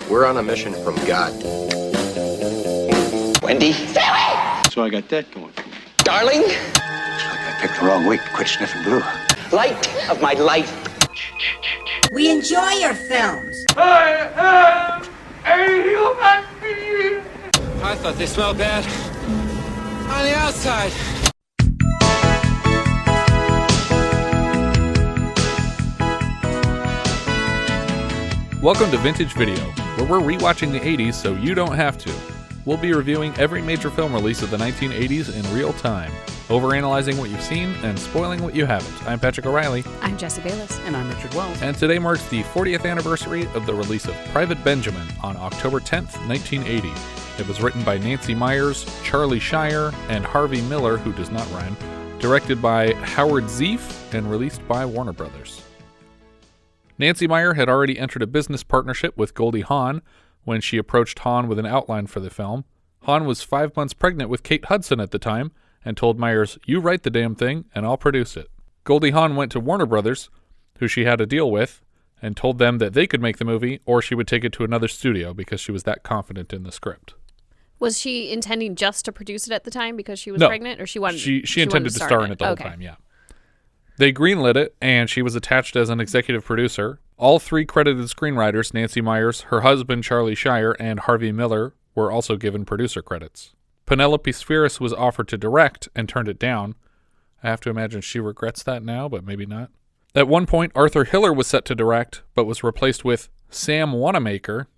We're on a mission from God. Wendy? Stay away! So I got that going for me. Darling? Looks like I picked the wrong week to quit sniffing glue. Light of my life. We enjoy your films. I am a human being. I thought they smelled bad on the outside. Welcome to Vintage Video, where we're rewatching the 80s so you don't have to. We'll be reviewing every major film release of the 1980s in real time, overanalyzing what you've seen and spoiling what you haven't. I'm Patrick O'Reilly. I'm Jesse Bayless. And I'm Richard Wells. And today marks the 40th anniversary of the release of Private Benjamin on October 10th, 1980. It was written by Nancy Meyers, Charlie Shire, and Harvey Miller, who does not rhyme, directed by Howard Zieff, and released by Warner Brothers. Nancy Meyer had already entered a business partnership with Goldie Hawn when she approached Hawn with an outline for the film. Hawn was 5 months pregnant with Kate Hudson at the time and told Meyers, "You write the damn thing and I'll produce it." Goldie Hawn went to Warner Brothers, who she had a deal with, and told them that they could make the movie or she would take it to another studio because she was that confident in the script. Was she intending just to produce it at the time because she was No, pregnant, or she wanted? She intended to star in it the whole time. Yeah. They greenlit it, and she was attached as an executive producer. All three credited screenwriters, Nancy Meyers, her husband Charlie Shire, and Harvey Miller, were also given producer credits. Penelope Spheris was offered to direct and turned it down. I have to imagine she regrets that now, but maybe not. At one point, Arthur Hiller was set to direct, but was replaced with Sam Wanamaker,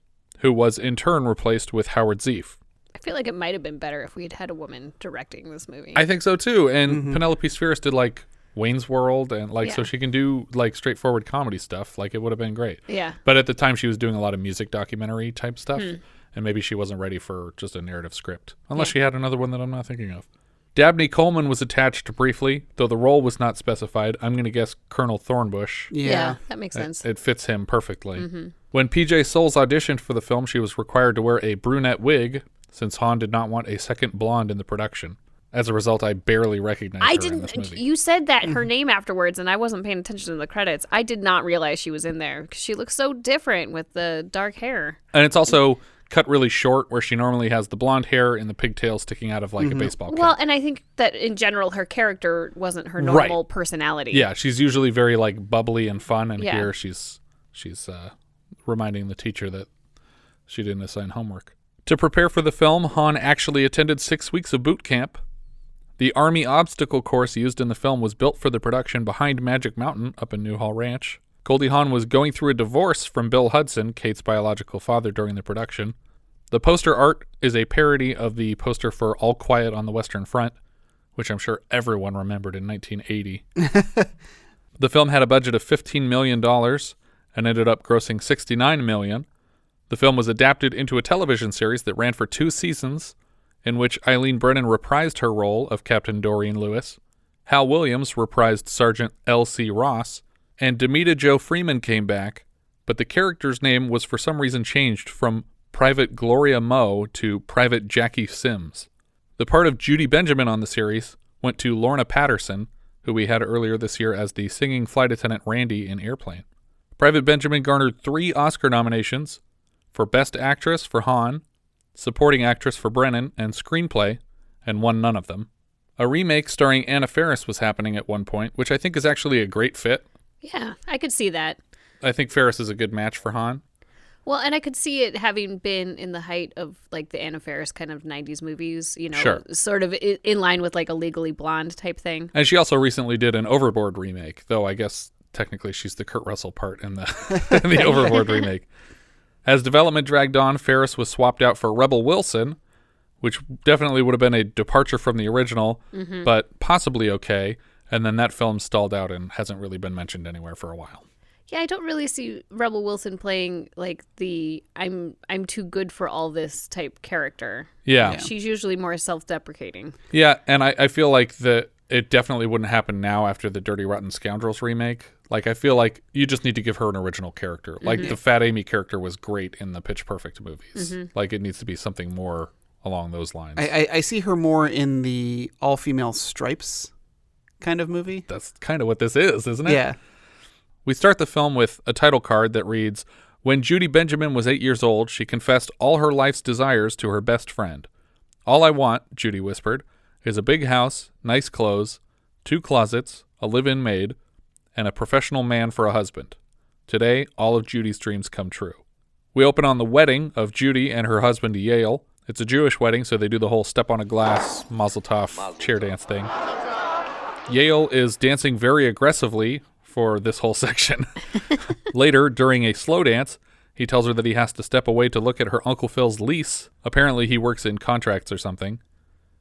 who was in turn replaced with Howard Zieff. I feel like it might have been better if we had had a woman directing this movie. I think so too, and Penelope Spheris did like Wayne's World, and so she can do like straightforward comedy stuff. Like, it would have been great. Yeah. But at the time she was doing a lot of music documentary type stuff, and maybe she wasn't ready for just a narrative script. Unless she had another one that I'm not thinking of. Dabney Coleman was attached briefly, though the role was not specified. I'm going to guess Colonel Thornbush. Yeah, that makes sense. It fits him perfectly. When PJ Soles auditioned for the film, she was required to wear a brunette wig, since Hawn did not want a second blonde in the production. As a result, I barely recognized her in this movie. You said that her name afterwards, and I wasn't paying attention to the credits. I did not realize she was in there because she looks so different with the dark hair. And it's also cut really short, where she normally has the blonde hair and the pigtail sticking out of like a baseball cap. Well, and I think that in general, her character wasn't her normal personality. Yeah, she's usually very like bubbly and fun, and here she's reminding the teacher that she didn't assign homework. To prepare for the film, Hawn actually attended 6 weeks of boot camp. The Army obstacle course used in the film was built for the production behind Magic Mountain up in Newhall Ranch. Goldie Hawn was going through a divorce from Bill Hudson, Kate's biological father, during the production. The poster art is a parody of the poster for All Quiet on the Western Front, which I'm sure everyone remembered in 1980. The film had a budget of $15 million and ended up grossing $69 million. The film was adapted into a television series that ran for 2 seasons, in which Eileen Brennan reprised her role of Captain Doreen Lewis, Hal Williams reprised Sergeant L.C. Ross, and Demita Jo Freeman came back, but the character's name was for some reason changed from Private Gloria Moe to Private Jackie Sims. The part of Judy Benjamin on the series went to Lorna Patterson, who we had earlier this year as the singing flight attendant Randy in Airplane. Private Benjamin garnered 3 Oscar nominations for Best Actress for Hawn, Supporting Actress for Brennan, and Screenplay, and won none of them. A remake starring Anna Faris was happening at one point, which I think is actually a great fit. Yeah, I could see that. I think Faris is a good match for Hawn. Well, and I could see it having been in the height of like the Anna Faris kind of 90s movies, you know, sort of in line with like a Legally Blonde type thing. And she also recently did an Overboard remake, though I guess technically she's the Kurt Russell part in the Overboard remake. As development dragged on, Faris was swapped out for Rebel Wilson, which definitely would have been a departure from the original, but possibly okay. And then that film stalled out and hasn't really been mentioned anywhere for a while. Yeah, I don't really see Rebel Wilson playing like the I'm too good for all this type character. Yeah. She's usually more self-deprecating. Yeah, and I feel like it definitely wouldn't happen now after the Dirty Rotten Scoundrels remake. Like, I feel like you just need to give her an original character. Like, the Fat Amy character was great in the Pitch Perfect movies. Like, it needs to be something more along those lines. I see her more in the all-female Stripes kind of movie. That's kind of what this is, isn't it? Yeah. We start the film with a title card that reads, When Judy Benjamin was 8 years old, she confessed all her life's desires to her best friend. All I want, Judy whispered, is a big house, nice clothes, 2 closets, a live-in maid, and a professional man for a husband. Today, all of Judy's dreams come true. We open on the wedding of Judy and her husband Yale. It's a Jewish wedding, so they do the whole step on a glass, mazel tov, chair dance thing. Yale is dancing very aggressively for this whole section. Later, during a slow dance, he tells her that he has to step away to look at her Uncle Phil's lease. Apparently, he works in contracts or something.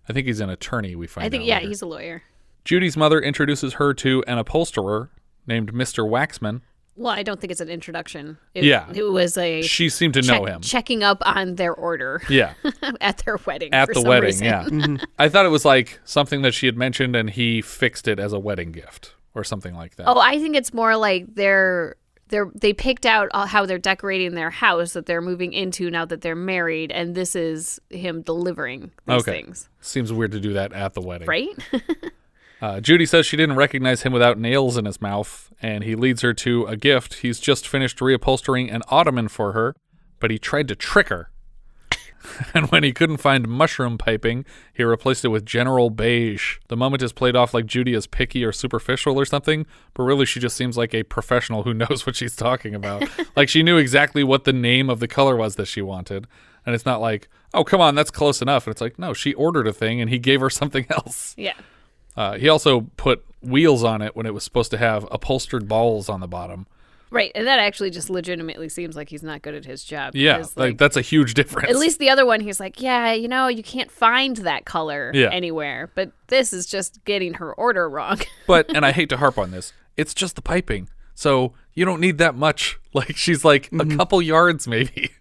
I think he's an attorney, we find out. Yeah, later. he's a lawyer. Judy's mother introduces her to an upholsterer named Mr. Waxman. Well, I don't think it's an introduction. It was a... She seemed to know him. Checking up on their order. Yeah. At their wedding. At the wedding, reason. yeah. Mm-hmm. I thought it was like something that she had mentioned and he fixed it as a wedding gift or something like that. Oh, I think it's more like they picked out how they're decorating their house that they're moving into now that they're married, and this is him delivering these things. Seems weird to do that at the wedding. Right? Judy says she didn't recognize him without nails in his mouth, and he leads her to a gift. He's just finished reupholstering an ottoman for her, but he tried to trick her. And when he couldn't find mushroom piping, he replaced it with general beige. The moment is played off like Judy is picky or superficial or something, but really she just seems like a professional who knows what she's talking about. Like she knew exactly what the name of the color was that she wanted. And it's not like, oh, come on, that's close enough. And it's like, no, she ordered a thing and he gave her something else. Yeah. He also put wheels on it when it was supposed to have upholstered balls on the bottom. Right, and that actually just legitimately seems like he's not good at his job. Yeah, because, like that's a huge difference. At least the other one, he's like, yeah, you can't find that color anywhere. But this is just getting her order wrong. But, and I hate to harp on this, it's just the piping. So you don't need that much. Like she's like a couple yards maybe.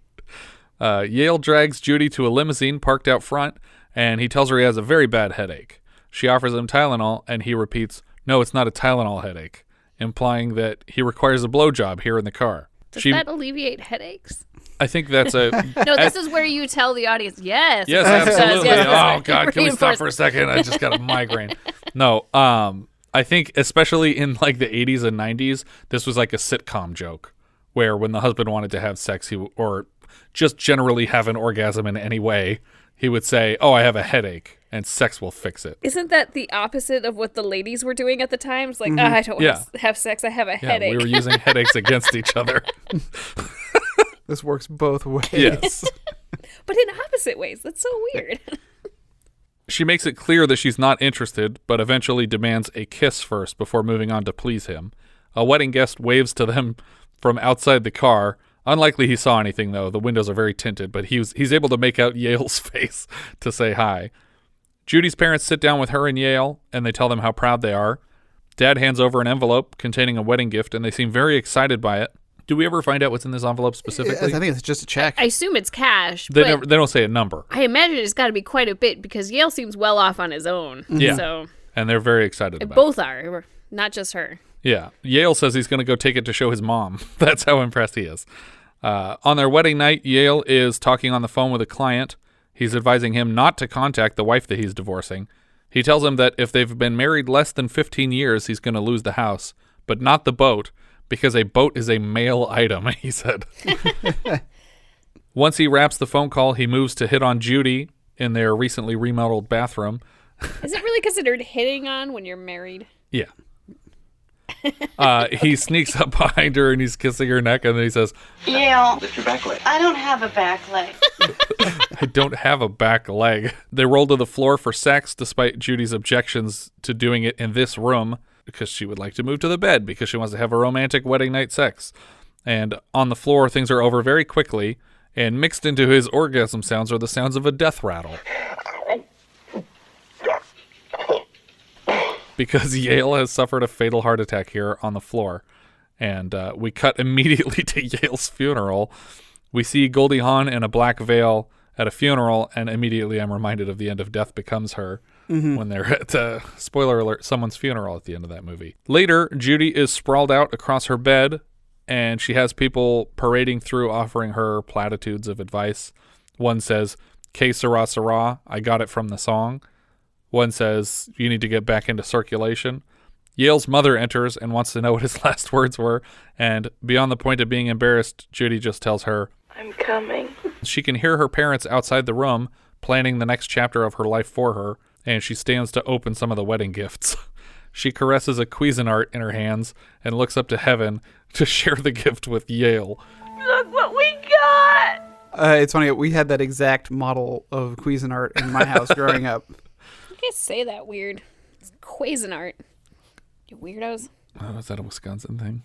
Yale drags Judy to a limousine parked out front, and he tells her he has a very bad headache. She offers him Tylenol, and he repeats, no, it's not a Tylenol headache, implying that he requires a blowjob here in the car. Does that alleviate headaches? I think that's a... No, this is where you tell the audience, yes. Yes, absolutely. Yes, oh, God, can we stop for a second? I just got a migraine. No, I think especially in like the 80s and 90s, this was like a sitcom joke where when the husband wanted to have sex, or just generally have an orgasm in any way, he would say, oh, I have a headache, and sex will fix it. Isn't that the opposite of what the ladies were doing at the time? It's like, I don't want to have sex, I have a headache. We were using headaches against each other. This works both ways. Yes. But in opposite ways. That's so weird. She makes it clear that she's not interested, but eventually demands a kiss first before moving on to please him. A wedding guest waves to them from outside the car. Unlikely he saw anything, though. The windows are very tinted, but he's able to make out Yale's face to say hi. Judy's parents sit down with her and Yale, and they tell them how proud they are. Dad hands over an envelope containing a wedding gift, and they seem very excited by it. Do we ever find out what's in this envelope specifically? I think it's just a check. I assume it's cash. They don't say a number. I imagine it's got to be quite a bit because Yale seems well off on his own. Yeah, so. And they're very excited about it. Both are, not just her. Yeah. Yale says he's going to go take it to show his mom. That's how impressed he is. On their wedding night, Yale is talking on the phone with a client. He's advising him not to contact the wife that he's divorcing. He tells him that if they've been married less than 15 years, he's going to lose the house, but not the boat, because a boat is a male item, he said. Once he wraps the phone call, he moves to hit on Judy in their recently remodeled bathroom. Is it really considered hitting on when you're married? Yeah. He sneaks up behind her and he's kissing her neck, and then he says, Yale, Lift your back leg. I don't have a back leg. I don't have a back leg. They roll to the floor for sex despite Judy's objections to doing it in this room because she would like to move to the bed because she wants to have a romantic wedding night sex. And on the floor, things are over very quickly, and mixed into his orgasm sounds are the sounds of a death rattle. Because Yale has suffered a fatal heart attack here on the floor. And we cut immediately to Yale's funeral. We see Goldie Hawn in a black veil at a funeral, and immediately I'm reminded of the end of Death Becomes Her when they're at, spoiler alert, someone's funeral at the end of that movie. Later, Judy is sprawled out across her bed, and she has people parading through offering her platitudes of advice. One says, "Que sera, sera, I got it from the song." One says, "You need to get back into circulation." Yale's mother enters and wants to know what his last words were, and beyond the point of being embarrassed, Judy just tells her, I'm coming. She can hear her parents outside the room planning the next chapter of her life for her, and she stands to open some of the wedding gifts. She caresses a Cuisinart in her hands and looks up to heaven to share the gift with Yale. Look what we got! It's funny, we had that exact model of Cuisinart in my house growing up. You guys say that weird. It's Cuisinart. You weirdos. Oh, is that a Wisconsin thing?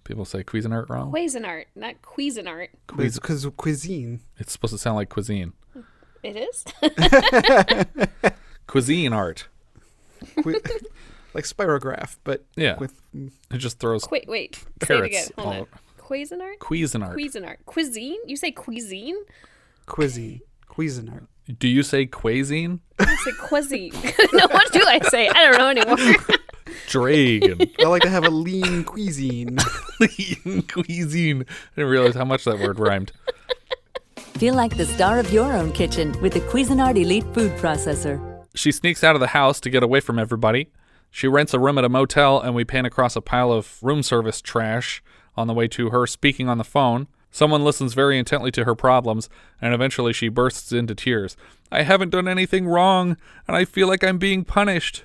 People say Cuisinart wrong? Cuisinart, not Cuisinart. It's because of cuisine. It's supposed to sound like cuisine. It is? Cuisine art. Like spirograph, but Yeah. with It just throws Wait, say it parrots again. Hold all on. over. Cuisinart? Cuisinart. Cuisinart. Cuisine? You say cuisine? Cuisinart. Do you say cuisine? I say cuisine. No, what do I say? I don't know anymore. Dragon. I like to have a lean cuisine. Cuisine. I didn't realize how much that word rhymed. Feel like the star of your own kitchen with the Cuisinart Elite Food Processor. She sneaks out of the house to get away from everybody. She rents a room at a motel, and we pan across a pile of room service trash on the way to her speaking on the phone. Someone listens very intently to her problems, and eventually she bursts into tears. I haven't done anything wrong, and I feel like I'm being punished.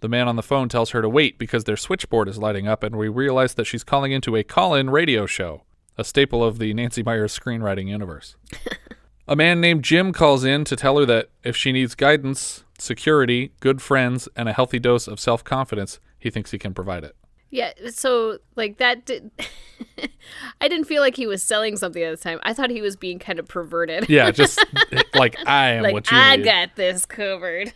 The man on the phone tells her to wait because their switchboard is lighting up, and we realize that she's calling into a call-in radio show, a staple of the Nancy Meyers screenwriting universe. A man named Jim calls in to tell her that if she needs guidance, security, good friends, and a healthy dose of self-confidence, he thinks he can provide it. Yeah, so, like, that did... I didn't feel like he was selling something at the time. I thought he was being kind of perverted. Yeah, just like, I am like, what you I need. got this covered.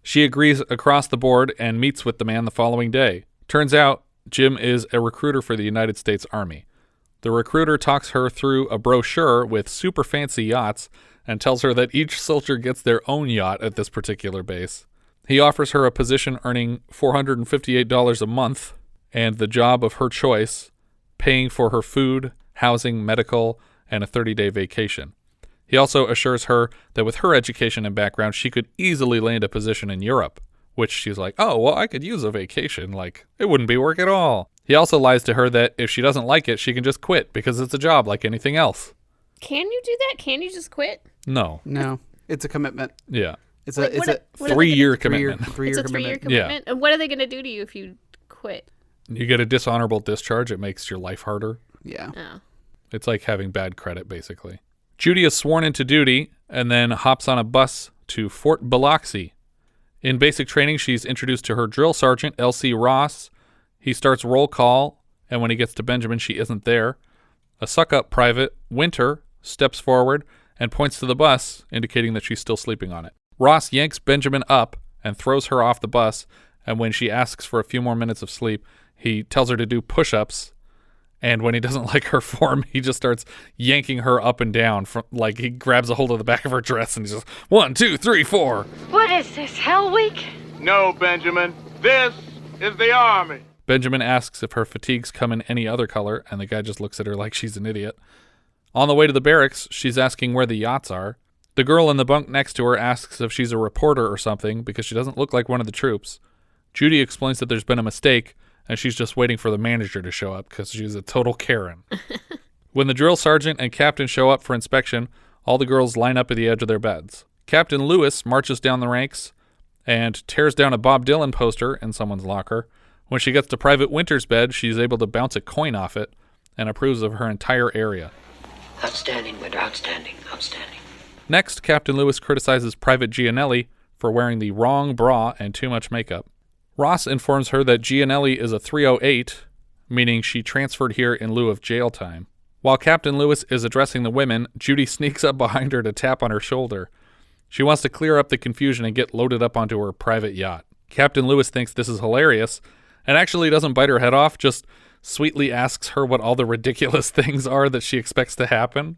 She agrees across the board and meets with the man the following day. Turns out, Jim is a recruiter for the United States Army. The recruiter talks her through a brochure with super fancy yachts and tells her that each soldier gets their own yacht at this particular base. He offers her a position earning $458 a month and the job of her choice, paying for her food, housing, medical, and a 30-day vacation. He also assures her that with her education and background, she could easily land a position in Europe, which she's like, oh, well, I could use a vacation. Like, it wouldn't be work at all. He also lies to her that if she doesn't like it, she can just quit because it's a job like anything else. Can you do that? Can you just quit? No. No, it's a commitment. Yeah. It's Wait, a what are they 3-year gonna- commitment. It's a 3-year commitment. Yeah. And what are they going to do to you if you quit? You get a dishonorable discharge. It makes your life harder. Yeah. Oh. It's like having bad credit, basically. Judy is sworn into duty and then hops on a bus to Fort Biloxi. In basic training, she's introduced to her drill sergeant, L.C. Ross. He starts roll call, and when he gets to Benjamin, she isn't there. A suck-up private, Winter, steps forward and points to the bus, indicating that she's still sleeping on it. Ross yanks Benjamin up and throws her off the bus, and when she asks for a few more minutes of sleep, he tells her to do push-ups, and when he doesn't like her form, he just starts yanking her up and down. From like he grabs a hold of the back of her dress and he's just 1, 2, 3, 4. What is this, Hell Week? No, Benjamin. This is the Army. Benjamin asks if her fatigues come in any other color, and the guy just looks at her like she's an idiot. On the way to the barracks, she's asking where the yachts are. The girl in the bunk next to her asks if she's a reporter or something because she doesn't look like one of the troops. Judy explains that there's been a mistake, and she's just waiting for the manager to show up because she's a total Karen. When the drill sergeant and captain show up for inspection, all the girls line up at the edge of their beds. Captain Lewis marches down the ranks and tears down a Bob Dylan poster in someone's locker. When she gets to Private Winter's bed, she's able to bounce a coin off it and approves of her entire area. Outstanding, Winter. Outstanding. Outstanding. Next, Captain Lewis criticizes Private Gianelli for wearing the wrong bra and too much makeup. Ross informs her that Gianelli is a 308, meaning she transferred here in lieu of jail time. While Captain Lewis is addressing the women, Judy sneaks up behind her to tap on her shoulder. She wants to clear up the confusion and get loaded up onto her private yacht. Captain Lewis thinks this is hilarious and actually doesn't bite her head off, just sweetly asks her what all the ridiculous things are that she expects to happen.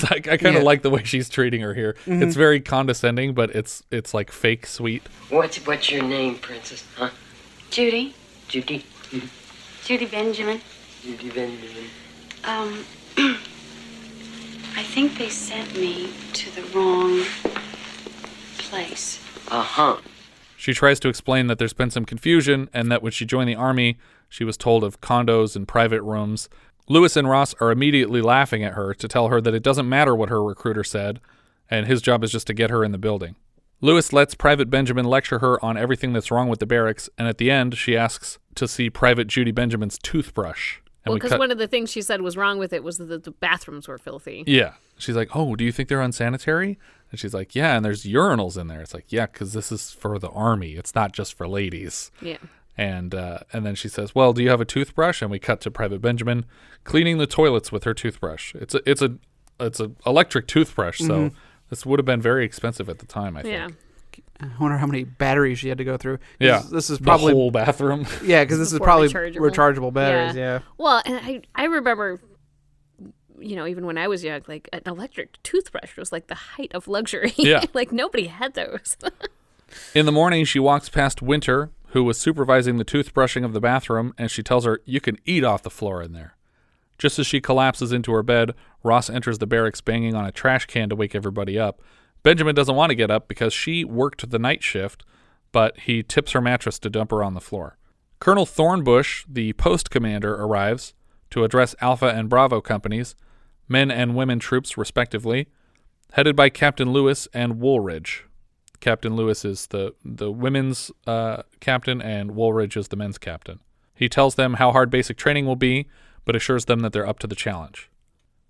I kind of like the way she's treating her here. Mm-hmm. It's very condescending, but it's like fake sweet. What's your name, Princess? Huh? Judy. Judy. Judy Benjamin. Judy Benjamin. I think they sent me to the wrong place. Uh-huh. She tries to explain that there's been some confusion and that when she joined the Army, she was told of condos and private rooms. Lewis and Ross are immediately laughing at her to tell her that it doesn't matter what her recruiter said, and his job is just to get her in the building. Lewis lets Private Benjamin lecture her on everything that's wrong with the barracks, and at the end, she asks to see Private Judy Benjamin's toothbrush. Well, because one of the things she said was wrong with it was that the bathrooms were filthy. Yeah. She's like, oh, do you think they're unsanitary? And she's like, yeah, and there's urinals in there. It's like, yeah, because this is for the Army. It's not just for ladies. Yeah. And then she says, well, do you have a toothbrush? And we cut to Private Benjamin cleaning the toilets with her toothbrush. It's a electric toothbrush, so this would have been very expensive at the time, I think. Yeah. I wonder how many batteries she had to go through. Yeah. This is probably the whole bathroom. Yeah, because this is probably rechargeable batteries. Yeah. Well, and I remember, even when I was young, like an electric toothbrush was like the height of luxury. Yeah. Like nobody had those. In the morning, she walks past Winter, who was supervising the toothbrushing of the bathroom, and she tells her, you can eat off the floor in there. Just as she collapses into her bed, Ross enters the barracks banging on a trash can to wake everybody up. Benjamin doesn't want to get up because she worked the night shift, but he tips her mattress to dump her on the floor. Colonel Thornbush, the post commander, arrives to address Alpha and Bravo companies, men and women troops respectively, headed by Captain Lewis and Woolridge. Captain Lewis is the women's captain, and Woolridge is the men's captain. He tells them how hard basic training will be, but assures them that they're up to the challenge.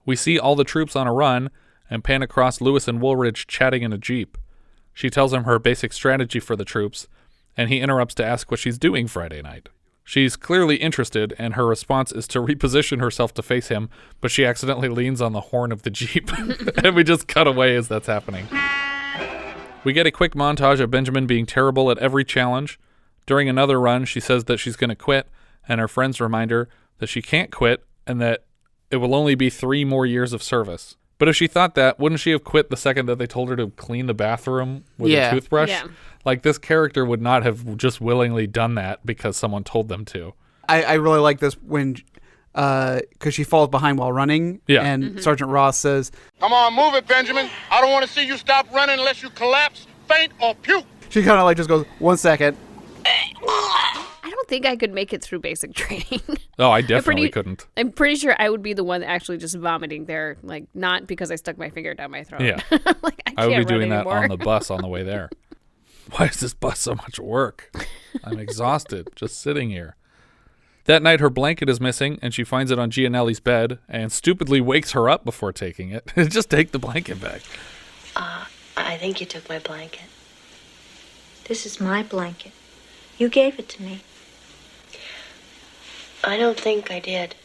We see all the troops on a run and pan across Lewis and Woolridge chatting in a jeep. She tells him her basic strategy for the troops, and he interrupts to ask what she's doing Friday night. She's clearly interested, and her response is to reposition herself to face him, but she accidentally leans on the horn of the jeep, and we just cut away as that's happening. We get a quick montage of Benjamin being terrible at every challenge. During another run, she says that she's going to quit, and her friends remind her that she can't quit and that it will only be 3 more years of service. But if she thought that, wouldn't she have quit the second that they told her to clean the bathroom with a toothbrush? Yeah. Like, this character would not have just willingly done that because someone told them to. I really like this when, because she falls behind while running. Yeah. And Sergeant Ross says, Come on, move it, Benjamin. I don't want to see you stop running unless you collapse, faint, or puke. she kind of like just goes, 1 second. I don't think I could make it through basic training. Oh, I definitely couldn't. I'm pretty sure I would be the one actually just vomiting there, like not because I stuck my finger down my throat. Yeah. Like I would be can't doing run that anymore. on the bus on the way there. Why is this bus so much work? I'm exhausted just sitting here. That night, her blanket is missing, and she finds it on Gianelli's bed and stupidly wakes her up before taking it. Just take the blanket back. I think you took my blanket. This is my blanket. You gave it to me. I don't think I did.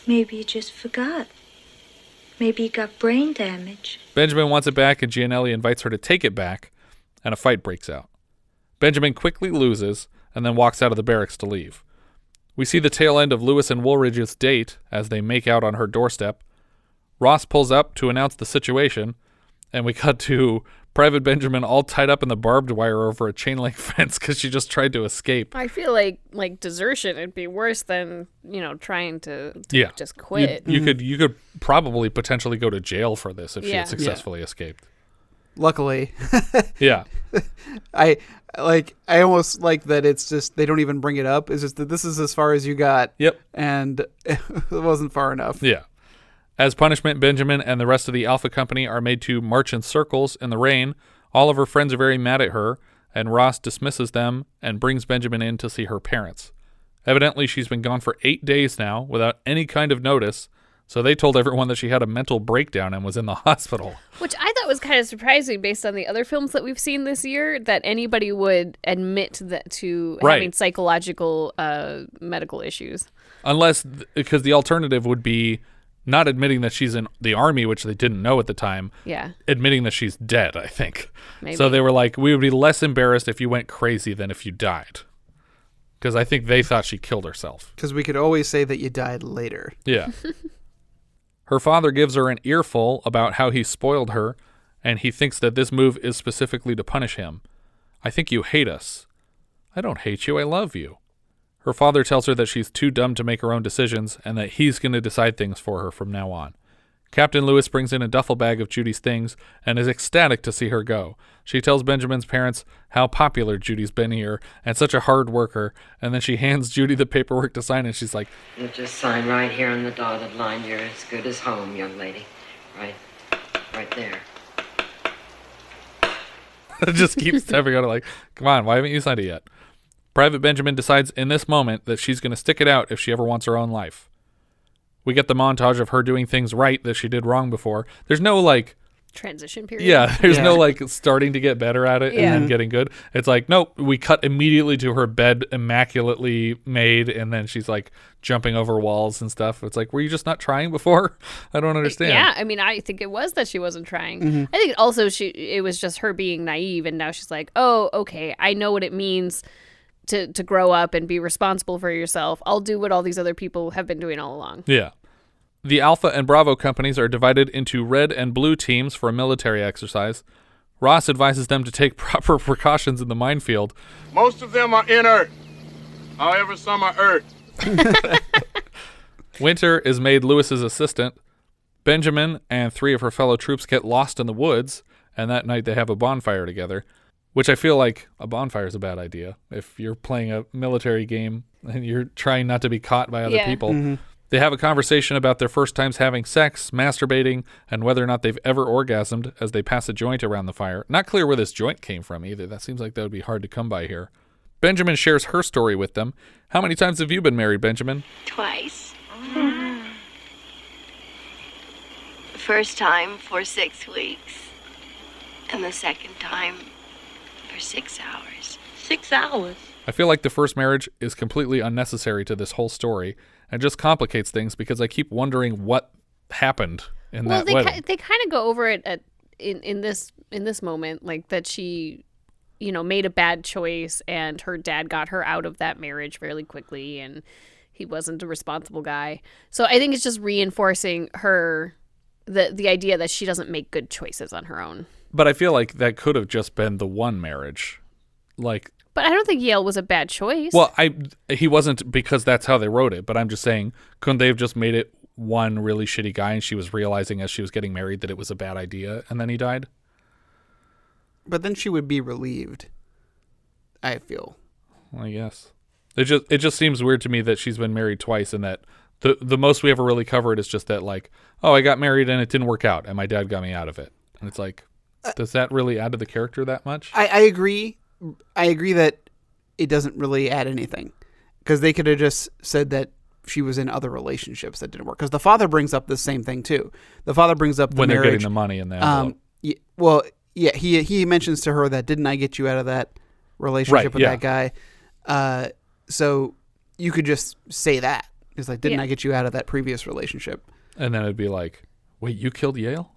Maybe you just forgot. Maybe you got brain damage. Benjamin wants it back, and Gianelli invites her to take it back, and a fight breaks out. Benjamin quickly loses and then walks out of the barracks to leave. We see the tail end of Lewis and Woolridge's date as they make out on her doorstep. Ross pulls up to announce the situation, and we cut to Private Benjamin all tied up in the barbed wire over a chain link fence because she just tried to escape. I feel like desertion would be worse than trying to just quit. You could probably potentially go to jail for this if she had successfully escaped. Luckily. Yeah. I almost like that it's just they don't even bring it up. It's just that this is as far as you got. Yep. And it wasn't far enough. Yeah. As punishment, Benjamin and the rest of the Alpha Company are made to march in circles in the rain. All of her friends are very mad at her, and Ross dismisses them and brings Benjamin in to see her parents. Evidently, she's been gone for 8 days now without any kind of notice, so they told everyone that she had a mental breakdown and was in the hospital. Which I thought was kind of surprising based on the other films that we've seen this year, that anybody would admit that to having psychological medical issues. Unless, because the alternative would be not admitting that she's in the Army, which they didn't know at the time. Yeah. Admitting that she's dead, I think. Maybe. So they were like, we would be less embarrassed if you went crazy than if you died. Because I think they thought she killed herself. Because we could always say that you died later. Yeah. Her father gives her an earful about how he spoiled her, and he thinks that this move is specifically to punish him. I think you hate us. I don't hate you, I love you. Her father tells her that she's too dumb to make her own decisions and that he's going to decide things for her from now on. Captain Lewis brings in a duffel bag of Judy's things and is ecstatic to see her go. She tells Benjamin's parents how popular Judy's been here and such a hard worker, and then she hands Judy the paperwork to sign, and she's like, You just sign right here on the dotted line. You're as good as home, young lady. Right there. It just keeps stepping on it like, come on, why haven't you signed it yet? Private Benjamin decides in this moment that she's going to stick it out if she ever wants her own life. We get the montage of her doing things right that she did wrong before. There's no like transition period. Yeah, there's no like starting to get better at it and then getting good. It's like, nope, we cut immediately to her bed immaculately made, and then she's like jumping over walls and stuff. It's like, were you just not trying before? I don't understand. Yeah, I mean, I think it was that she wasn't trying. I think also it was just her being naive, and now she's like, oh, okay, I know what it means to grow up and be responsible for yourself. I'll do what all these other people have been doing all along. Yeah. The Alpha and Bravo companies are divided into red and blue teams for a military exercise. Ross advises them to take proper precautions in the minefield. Most of them are inert. However, some are earth. Winter is made Lewis's assistant. Benjamin and 3 of her fellow troops get lost in the woods, and that night they have a bonfire together, which I feel like a bonfire is a bad idea. If you're playing a military game and you're trying not to be caught by other people. They have a conversation about their first times having sex, masturbating, and whether or not they've ever orgasmed as they pass a joint around the fire. Not clear where this joint came from either. That seems like that would be hard to come by here. Benjamin shares her story with them. How many times have you been married, Benjamin? Twice. First time for 6 weeks, and the second time for 6 hours. 6 hours? I feel like the first marriage is completely unnecessary to this whole story and just complicates things because I keep wondering what happened in that wedding. They kind of go over it in this moment, like that she, made a bad choice and her dad got her out of that marriage fairly quickly and he wasn't a responsible guy. So I think it's just reinforcing the idea that she doesn't make good choices on her own. But I feel like that could have just been the one marriage. But I don't think Yale was a bad choice. Well, he wasn't because that's how they wrote it. But I'm just saying, couldn't they have just made it one really shitty guy and she was realizing as she was getting married that it was a bad idea and then he died? But then she would be relieved, I feel. I guess. It just seems weird to me that she's been married twice and that the most we ever really covered is just that like, oh, I got married and it didn't work out and my dad got me out of it. And it's like, does that really add to the character that much? I agree. I agree that it doesn't really add anything because they could have just said that she was in other relationships that didn't work. Because the father brings up the same thing too. The father brings up the when marriage, they're getting the money in the envelope. He mentions to her that didn't I get you out of that relationship with that guy? So you could just say that. It's like, didn't I get you out of that previous relationship? And then it'd be like, wait, you killed Yale?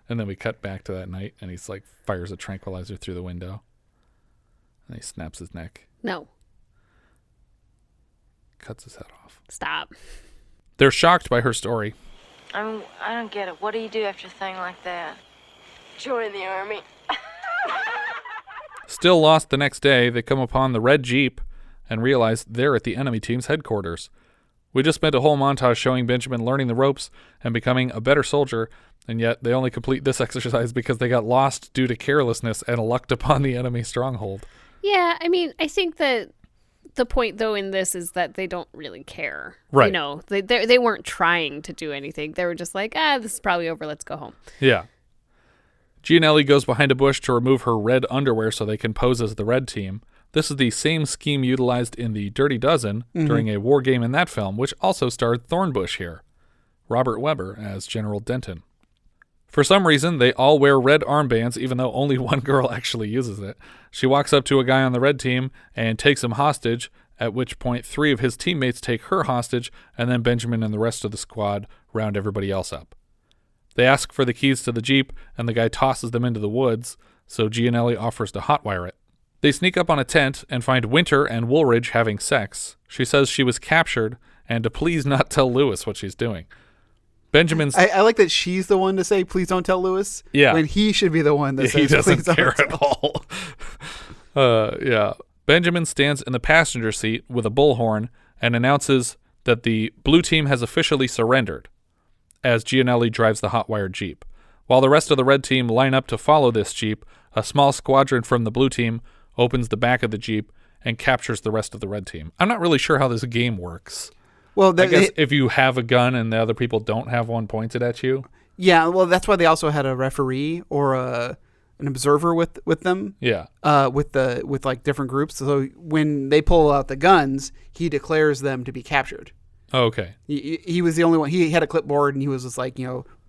And then we cut back to that night, and he's like, fires a tranquilizer through the window. And he snaps his neck. No. Cuts his head off. Stop. They're shocked by her story. I don't get it. What do you do after a thing like that? Join the army. Still lost the next day, they come upon the red Jeep and realize they're at the enemy team's headquarters. We just spent a whole montage showing Benjamin learning the ropes and becoming a better soldier, and yet they only complete this exercise because they got lost due to carelessness and lucked upon the enemy stronghold. Yeah, I mean, I think that the point, though, in this is that they don't really care. Right. They weren't trying to do anything. They were just like, this is probably over. Let's go home. Yeah. Gianelli goes behind a bush to remove her red underwear so they can pose as the red team. This is the same scheme utilized in The Dirty Dozen during a war game in that film, which also starred Thornbush here. Robert Webber as General Denton. For some reason, they all wear red armbands, even though only one girl actually uses it. She walks up to a guy on the red team and takes him hostage, at which point 3 of his teammates take her hostage, and then Benjamin and the rest of the squad round everybody else up. They ask for the keys to the Jeep, and the guy tosses them into the woods, so Gianelli offers to hotwire it. They sneak up on a tent and find Winter and Woolridge having sex. She says she was captured and to please not tell Lewis what she's doing. Benjamin's... I like that she's the one to say, please don't tell Lewis. Yeah. When he should be the one that says, he doesn't please don't care tell. at all. Yeah. Benjamin stands in the passenger seat with a bullhorn and announces that the blue team has officially surrendered. as Gianelli drives the hot-wired Jeep. While the rest of the red team line up to follow this Jeep, a small squadron from the blue team opens the back of the Jeep and captures the rest of the red team. I'm not really sure how this game works. Well, I guess if you have a gun and the other people don't have one pointed at you. Yeah, well, that's why they also had a referee or an observer with them. Yeah. With like different groups. So when they pull out the guns, he declares them to be captured. Oh, okay. He was the only one. He had a clipboard and he was just like,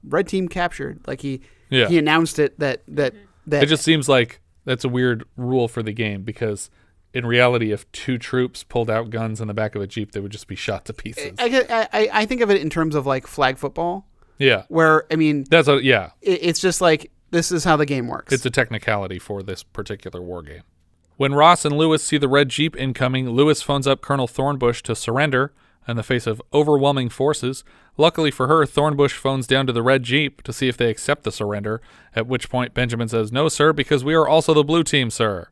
red team captured. Like he announced it that it just seems like that's a weird rule for the game because in reality, if two troops pulled out guns in the back of a Jeep, they would just be shot to pieces. I think of it in terms of like flag football. Yeah. Where, I mean, it's just like, this is how the game works. It's a technicality for this particular war game. When Ross and Lewis see the red Jeep incoming, Lewis phones up Colonel Thornbush to surrender in the face of overwhelming forces. Luckily for her, Thornbush phones down to the red Jeep to see if they accept the surrender, at which point Benjamin says, "No, sir, because we are also the blue team, sir."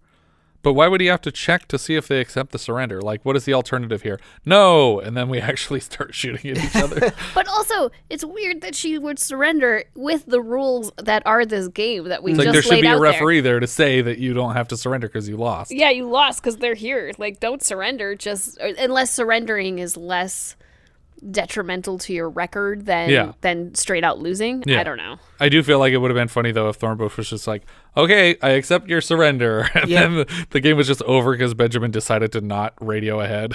But why would he have to check to see if they accept the surrender? Like, what is the alternative here? No! And then we actually start shooting at each other. But also, it's weird that she would surrender with the rules that are this game that we just laid out there. There should be a referee there to say that you don't have to surrender because you lost. Yeah, you lost because they're here. Like, don't surrender, unless surrendering is less detrimental to your record than straight out losing. Yeah. I don't know. I do feel like it would have been funny though if Thornbush was just like, "Okay, I accept your surrender," and then the game was just over because Benjamin decided to not radio ahead.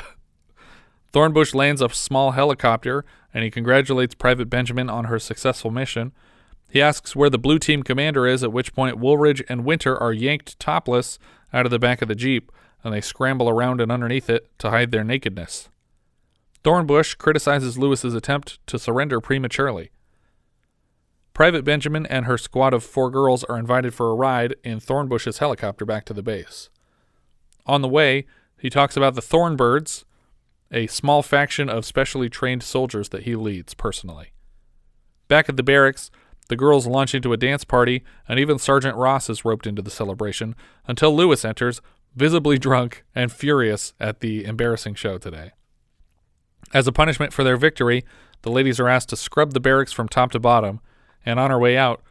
Thornbush lands a small helicopter and he congratulates Private Benjamin on her successful mission. He asks where the blue team commander is, at which point Woolridge and Winter are yanked topless out of the back of the Jeep and they scramble around and underneath it to hide their nakedness. Thornbush criticizes Lewis's attempt to surrender prematurely. Private Benjamin and her squad of 4 girls are invited for a ride in Thornbush's helicopter back to the base. On the way, he talks about the Thornbirds, a small faction of specially trained soldiers that he leads personally. Back at the barracks, the girls launch into a dance party, and even Sergeant Ross is roped into the celebration until Lewis enters, visibly drunk and furious at the embarrassing show today. As a punishment for their victory, the ladies are asked to scrub the barracks from top to bottom, and on her way out,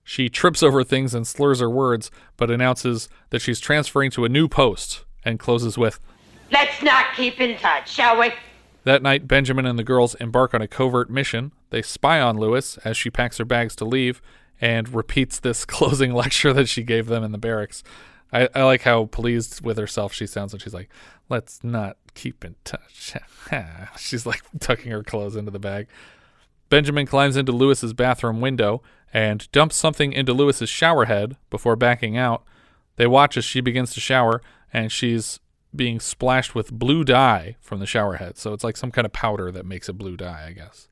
she trips over things and slurs her words, but announces that she's transferring to a new post, and closes with, "Let's not keep in touch, shall we?" That night, Benjamin and the girls embark on a covert mission. They spy on Lewis as she packs her bags to leave, and repeats this closing lecture that she gave them in the barracks. I like how pleased with herself she sounds when she's like, "Let's not keep in touch." She's like tucking her clothes into the bag. Benjamin climbs into Lewis's bathroom window and dumps something into Lewis's shower head before backing out. They watch as she begins to shower, and she's being splashed with blue dye from the shower head. So it's like some kind of powder that makes it blue dye, I guess.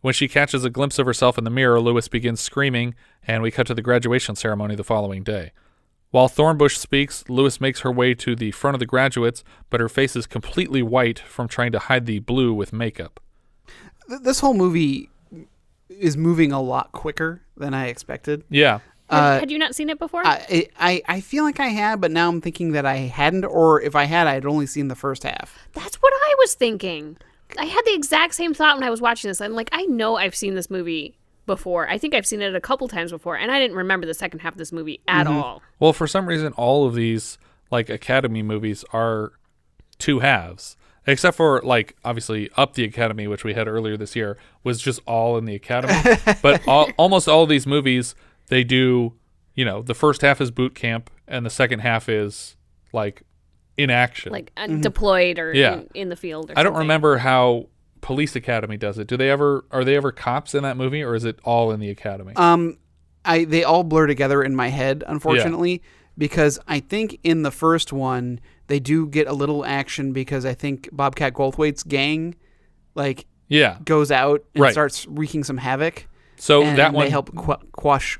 When she catches a glimpse of herself in the mirror, Lewis begins screaming, and we cut to the graduation ceremony the following day. While Thornbush speaks, Lewis makes her way to the front of the graduates, but her face is completely white from trying to hide the blue with makeup. This whole movie is moving a lot quicker than I expected. Yeah. Had you not seen it before? I feel like I had, but now I'm thinking that I hadn't, or if I had, I had only seen the first half. That's what I was thinking. I had the exact same thought when I was watching this. I'm like, I know I've seen this movie before. I think I've seen it a couple times before, and I didn't remember the second half of this movie at all. Well, for some reason, all of these like Academy movies are 2 halves, except for like obviously Up the Academy, which we had earlier this year, was just all in the Academy. But almost all of these movies, they do, the first half is boot camp, and the second half is like in action, like deployed or in the field. Or something. I don't remember how Police Academy does it. Are they ever cops in that movie, or is it all in the Academy? They all blur together in my head, unfortunately, because I think in the first one they do get a little action because I think Bobcat Goldthwait's gang goes out and starts wreaking some havoc. So and that one they help quash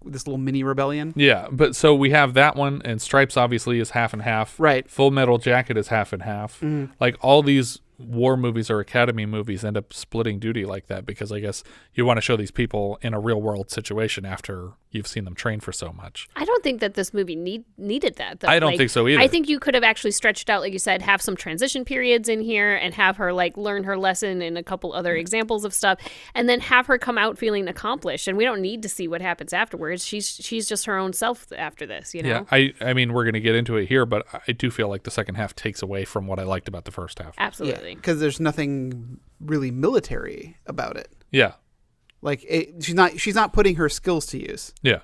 this little mini rebellion. Yeah, but so we have that one, and Stripes obviously is half and half. Right. Full Metal Jacket is half and half. Like all these war movies or Academy movies end up splitting duty like that, because I guess you want to show these people in a real world situation after you've seen them train for so much. I don't think that this movie needed that, though. I don't think so either. I think you could have actually stretched out, like you said, have some transition periods in here and have her like learn her lesson and a couple other examples of stuff, and then have her come out feeling accomplished. And we don't need to see what happens afterwards. She's just her own self after this, you know? Yeah, I mean, we're going to get into it here, but I do feel like the second half takes away from what I liked about the first half. Absolutely. Because there's nothing really military about it. Yeah. Like, she's not putting her skills to use. Yeah.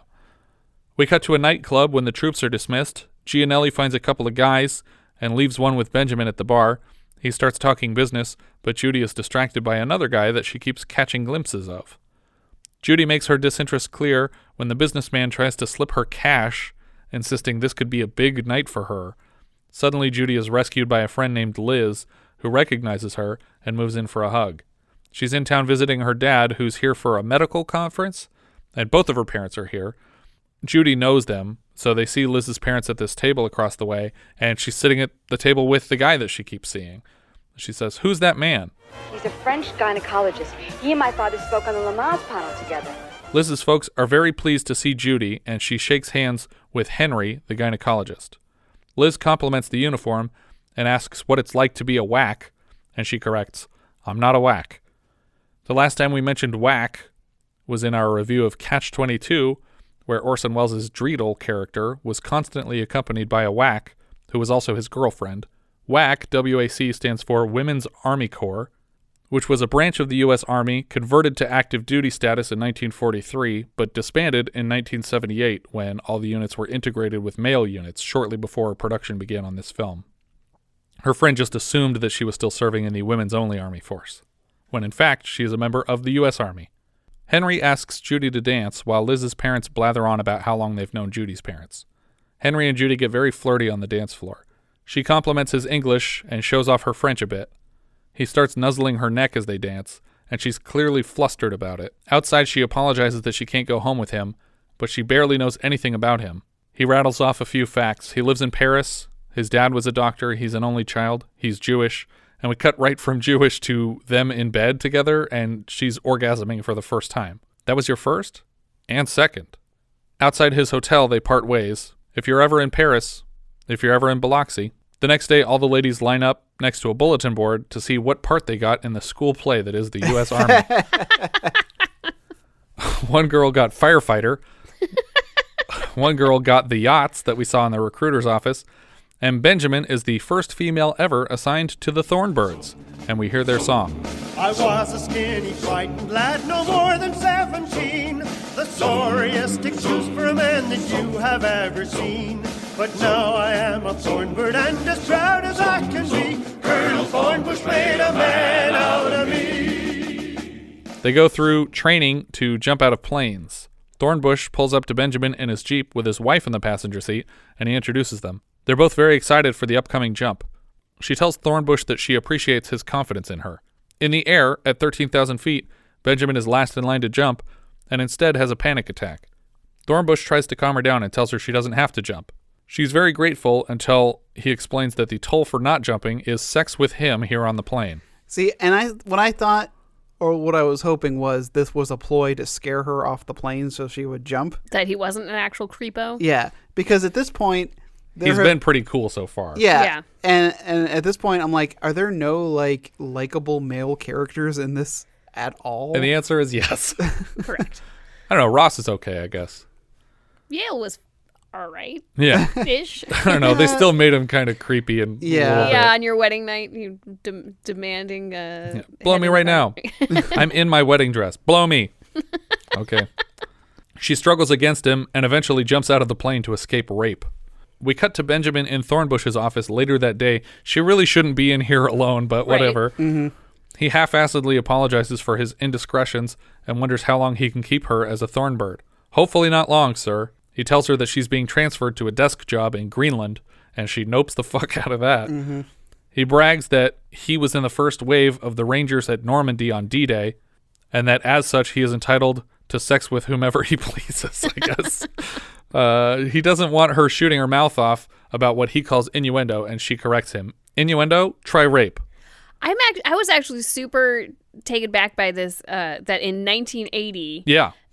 We cut to a nightclub when the troops are dismissed. Gianelli finds a couple of guys and leaves one with Benjamin at the bar. He starts talking business, but Judy is distracted by another guy that she keeps catching glimpses of. Judy makes her disinterest clear when the businessman tries to slip her cash, insisting this could be a big night for her. Suddenly, Judy is rescued by a friend named Liz, who recognizes her and moves in for a hug. She's in town visiting her dad, who's here for a medical conference, and both of her parents are here. Judy knows them, so they see Liz's parents at this table across the way, and she's sitting at the table with the guy that she keeps seeing. She says, "Who's that man?" He's a French gynecologist. He and my father spoke on the Lamaze panel together. Liz's folks are very pleased to see Judy, and she shakes hands with Henrí, the gynecologist. Liz compliments the uniform and asks what it's like to be a whack, and she corrects, "I'm not a whack." The last time we mentioned whack was in our review of Catch-22, where Orson Welles' Dreidel character was constantly accompanied by a whack, who was also his girlfriend. WAC, W-A-C, stands for Women's Army Corps, which was a branch of the U.S. Army converted to active duty status in 1943, but disbanded in 1978 when all the units were integrated with male units shortly before production began on this film. Her friend just assumed that she was still serving in the Women's Only Army Force, when in fact she is a member of the U.S. Army. Henrí asks Judy to dance while Liz's parents blather on about how long they've known Judy's parents. Henrí and Judy get very flirty on the dance floor. She compliments his English and shows off her French a bit. He starts nuzzling her neck as they dance, and she's clearly flustered about it. Outside, she apologizes that she can't go home with him, but she barely knows anything about him. He rattles off a few facts. He lives in Paris. His dad was a doctor. He's an only child. He's Jewish. And we cut right from Jewish to them in bed together, and she's orgasming for the first time. That was your first? And second. Outside his hotel, they part ways. If you're ever in Paris, if you're ever in Biloxi, the next day all the ladies line up next to a bulletin board to see what part they got in the school play that is the U.S. Army. One girl got firefighter. One girl got the yachts that we saw in the recruiter's office. And Benjamin is the first female ever assigned to the Thornbirds. And we hear their song. I was a skinny, frightened lad, no more than 17. The sorriest excuse for a man that you have ever seen. But now I am a Thornbird and as proud as I can be. Colonel Thornbush made a man out of me. They go through training to jump out of planes. Thornbush pulls up to Benjamin in his Jeep with his wife in the passenger seat, and he introduces them. They're both very excited for the upcoming jump. She tells Thornbush that she appreciates his confidence in her. In the air, at 13,000 feet, Benjamin is last in line to jump, and instead has a panic attack. Thornbush tries to calm her down and tells her she doesn't have to jump. She's very grateful until he explains that the toll for not jumping is sex with him here on the plane. See, and what I thought, or what I was hoping was this was a ploy to scare her off the plane so she would jump. That he wasn't an actual creepo? Yeah, because at this point... He's been pretty cool so far. Yeah. And at this point, I'm like, are there no, like, likable male characters in this at all? And the answer is yes. Correct. I don't know. Ross is okay, I guess. Yale was all right. Yeah. Ish. I don't know. They still made him kind of creepy and Yeah, on your wedding night, you demanding... Blow me right now. I'm in my wedding dress. Blow me. Okay. She struggles against him and eventually jumps out of the plane to escape rape. We cut to Benjamin in Thornbush's office later that day. She really shouldn't be in here alone, but whatever. Right. Mm-hmm. He half-assedly apologizes for his indiscretions and wonders how long he can keep her as a Thornbird. Hopefully not long, sir. He tells her that she's being transferred to a desk job in Greenland, and she nopes the fuck out of that. Mm-hmm. He brags that he was in the first wave of the Rangers at Normandy on D-Day, and that as such he is entitled to sex with whomever he pleases, I guess. He doesn't want her shooting her mouth off about what he calls innuendo, and she corrects him. Innuendo? Try rape. I was actually super taken back by this, that in 1980,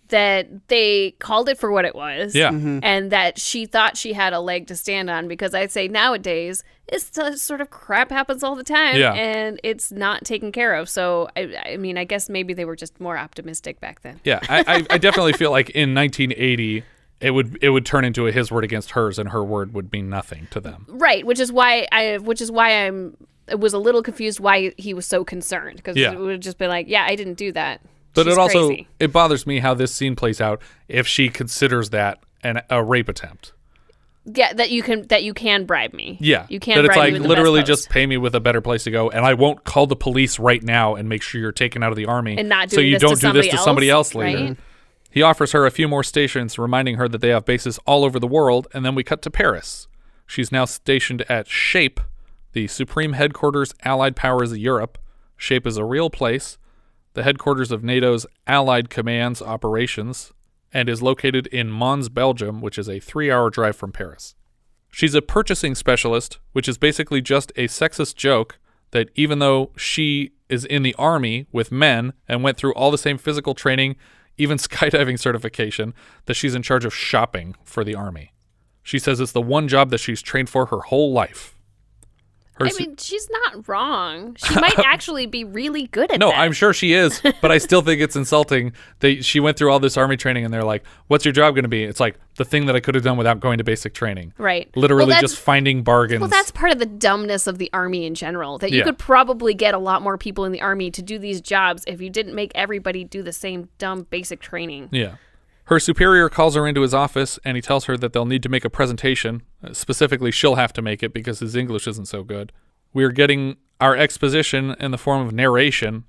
that they called it for what it was, and that she thought she had a leg to stand on, because I'd say nowadays, it's sort of crap happens all the time, and it's not taken care of. So, I mean, I guess maybe they were just more optimistic back then. Yeah, I definitely feel like in 1980, it would turn into a his word against hers, and her word would mean nothing to them. Right, which is why I was a little confused why he was so concerned, because it would have just been like, yeah, I didn't do that. But She's it also crazy. it bothers me how this scene plays out if she considers that a rape attempt. Yeah, that you can bribe me. Yeah, you can. That it's bribe like me with the literally best post. just pay me with a better place to go, and I won't call the police right now and make sure you're taken out of the army, and not so you this don't to do this to somebody else later. Right? He offers her a few more stations, reminding her that they have bases all over the world, and then we cut to Paris. She's now stationed at SHAPE, the Supreme Headquarters Allied Powers of Europe. SHAPE is a real place, the headquarters of NATO's Allied Command's operations, and is located in Mons, Belgium, which is a 3-hour drive from Paris. She's a purchasing specialist, which is basically just a sexist joke that even though she is in the army with men and went through all the same physical training, even skydiving certification, that she's in charge of shopping for the army. She says it's the one job that she's trained for her whole life. I mean, she's not wrong. She might actually be really good at that. No, I'm sure she is, but I still think it's insulting that she went through all this army training and they're like, what's your job going to be? It's like the thing that I could have done without going to basic training. Right. Literally just finding bargains. Well, that's part of the dumbness of the army in general, that you could probably get a lot more people in the army to do these jobs if you didn't make everybody do the same dumb basic training. Yeah. Her superior calls her into his office, and he tells her that they'll need to make a presentation. Specifically, she'll have to make it because his English isn't so good. We're getting our exposition in the form of narration.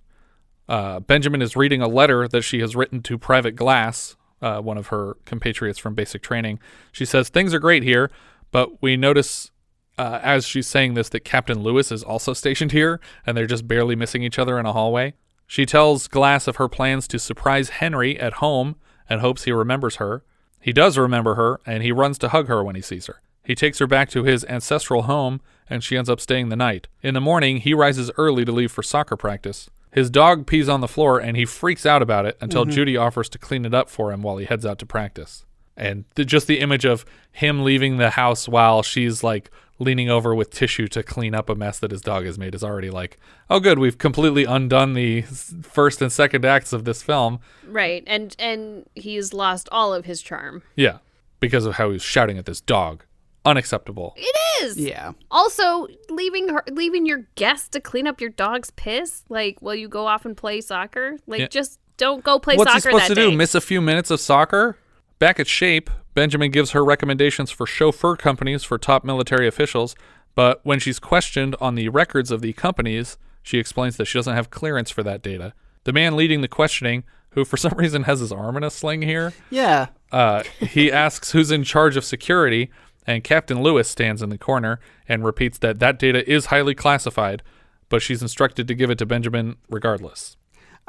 Benjamin is reading a letter that she has written to Private Glass, one of her compatriots from basic training. She says, things are great here, but we notice as she's saying this that Captain Lewis is also stationed here, and they're just barely missing each other in a hallway. She tells Glass of her plans to surprise Henrí at home and hopes he remembers her. He does remember her, and he runs to hug her when he sees her. He takes her back to his ancestral home, and she ends up staying the night. In the morning, he rises early to leave for soccer practice. His dog pees on the floor, and he freaks out about it until Judy offers to clean it up for him while he heads out to practice. And just the image of him leaving the house while she's like leaning over with tissue to clean up a mess that his dog has made is already like, oh good, we've completely undone the first and second acts of this film. Right, and he's lost all of his charm. Yeah, because of how he's shouting at this dog. Unacceptable. It is. Yeah. Also, leaving your guest to clean up your dog's piss, like, while you go off and play soccer, like, just don't go play What's soccer he supposed that to do? day. Miss a few minutes of soccer? Back at SHAPE, Benjamin gives her recommendations for chauffeur companies for top military officials, but when she's questioned on the records of the companies, she explains that she doesn't have clearance for that data. The man leading the questioning, who for some reason has his arm in a sling here, he asks who's in charge of security, and Captain Lewis stands in the corner and repeats that data is highly classified, but she's instructed to give it to Benjamin regardless.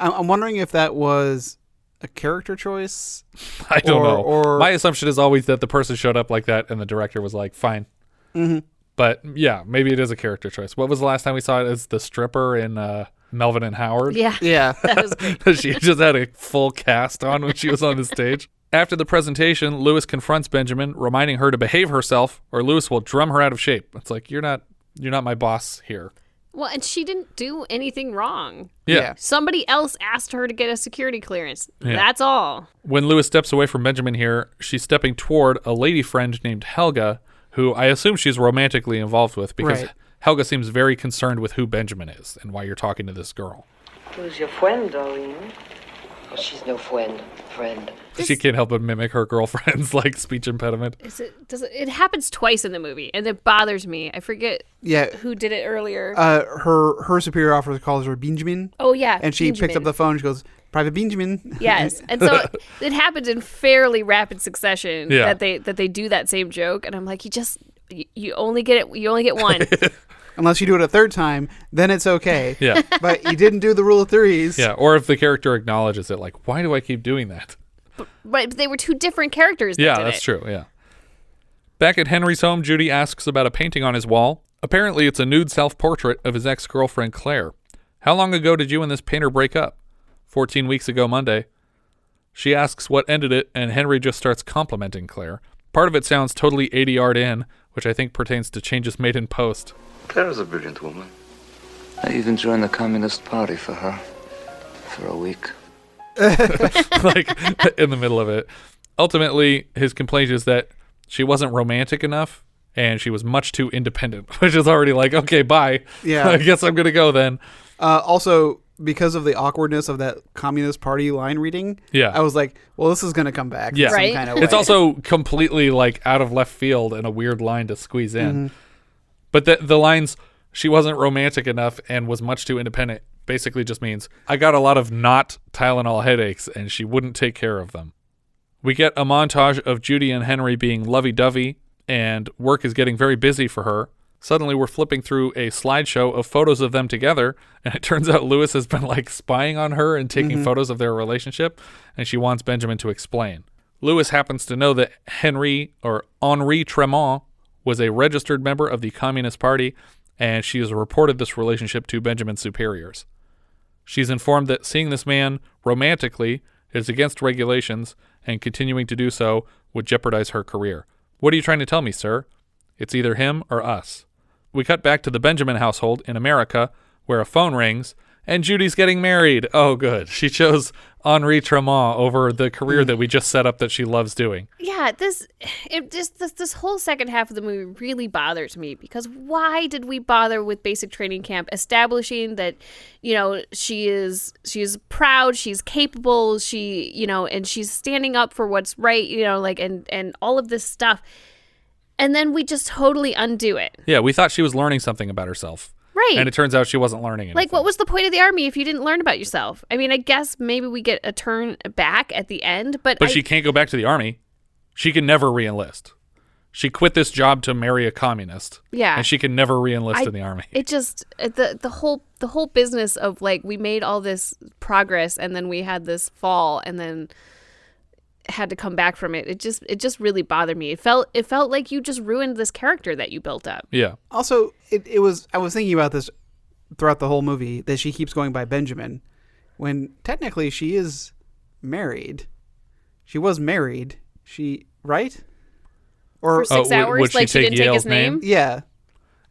I'm wondering if that was a character choice. I don't know. Or my assumption is always that the person showed up like that and the director was like, fine. Mm-hmm. But yeah, maybe it is a character choice. What was the last time we saw it as the stripper in Melvin and Howard? Yeah. That was great. She just had a full cast on when she was on the stage. After the presentation, Lewis confronts Benjamin, reminding her to behave herself or Lewis will drum her out of shape. It's like, you're not my boss here. Well, and she didn't do anything wrong. Yeah. Somebody else asked her to get a security clearance. Yeah. That's all. When Lewis steps away from Benjamin here, she's stepping toward a lady friend named Helga, who I assume she's romantically involved with because Helga seems very concerned with who Benjamin is and why you're talking to this girl. Who's your friend, Doreen? Oh, she's no friend. She can't help but mimic her girlfriend's like speech impediment. It happens twice in the movie, and it bothers me. I forget who did it earlier. Her superior officer calls her Benjamin. Oh, yeah. And she picks up the phone and she goes, Private Benjamin. Yes. And so it happens in fairly rapid succession that they do that same joke. And I'm like, you only get one. Unless you do it a third time, then it's okay. Yeah. But you didn't do the rule of threes. Yeah. Or if the character acknowledges it, like, why do I keep doing that? But they were two different characters that did that's it. true. Yeah. Back at Henry's home, Judy asks about a painting on his wall. Apparently, it's a nude self-portrait of his ex-girlfriend, Claire. How long ago did you and this painter break up? 14 weeks ago Monday. She asks what ended it, and Henrí just starts complimenting Claire. Part of it sounds totally 80-yard in, which I think pertains to changes made in post. Claire is a brilliant woman. I even joined the Communist Party for her. For a week. Like, in the middle of it. Ultimately, his complaint is that she wasn't romantic enough, and she was much too independent, which is already like, okay, bye. Yeah. I guess I'm going to go then. Also, because of the awkwardness of that Communist Party line reading, yeah, I was like, well, this is going to come back. Yeah. In some kind of way. It's also completely like out of left field and a weird line to squeeze in. Mm-hmm. But the lines, she wasn't romantic enough and was much too independent, basically just means I got a lot of not Tylenol headaches and she wouldn't take care of them. We get a montage of Judy and Henrí being lovey-dovey, and work is getting very busy for her. Suddenly we're flipping through a slideshow of photos of them together, and it turns out Louis has been like spying on her and taking photos of their relationship, and she wants Benjamin to explain. Louis happens to know that Henrí Trémont was a registered member of the Communist Party, and she has reported this relationship to Benjamin's superiors. She's informed that seeing this man romantically is against regulations, and continuing to do so would jeopardize her career. What are you trying to tell me, sir? It's either him or us. We cut back to the Benjamin household in America, where a phone rings, and Judy's getting married. Oh, good. She chose Henrí Trémont over the career that we just set up that she loves doing. Yeah, this whole second half of the movie really bothers me, because why did we bother with basic training camp establishing that, you know, she is proud, she's capable, and she's standing up for what's right, you know, like, and all of this stuff. And then we just totally undo it. Yeah, we thought she was learning something about herself. Right. And it turns out she wasn't learning anything. Like, what was the point of the army if you didn't learn about yourself? I mean, I guess maybe we get a turn back at the end, but she can't go back to the army. She can never re-enlist. She quit this job to marry a communist. Yeah. And she can never re-enlist in the army. It just, the whole business of, like, we made all this progress and then we had this fall and then had to come back from it. It just really bothered me. It felt like you just ruined this character that you built up. Yeah. Also, I was thinking about this throughout the whole movie, that she keeps going by Benjamin, when technically she is married. She was married. Right? Or for 6 hours, would like she didn't take his name? Yeah.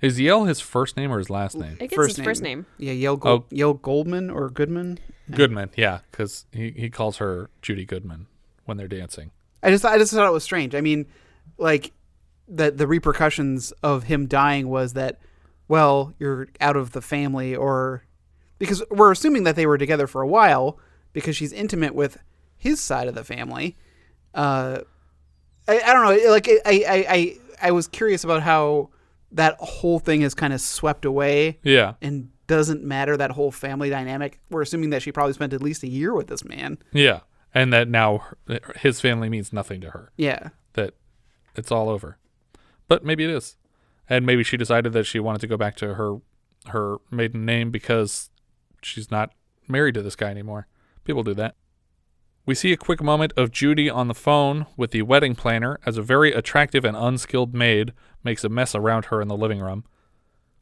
Is Yale his first name or his last name? I guess his first name. Yeah, Yale Goldman or Goodman. Goodman, yeah, because he calls her Judy Goodman when they're dancing. I just thought it was strange. I mean, like, the repercussions of him dying was that, well, you're out of the family, or because we're assuming that they were together for a while because she's intimate with his side of the family. I don't know. Like, I was curious about how that whole thing is kind of swept away. Yeah. And doesn't matter, that whole family dynamic. We're assuming that she probably spent at least a year with this man. Yeah. And that now his family means nothing to her. Yeah. That it's all over. But maybe it is. And maybe she decided that she wanted to go back to her maiden name because she's not married to this guy anymore. People do that. We see a quick moment of Judy on the phone with the wedding planner as a very attractive and unskilled maid makes a mess around her in the living room.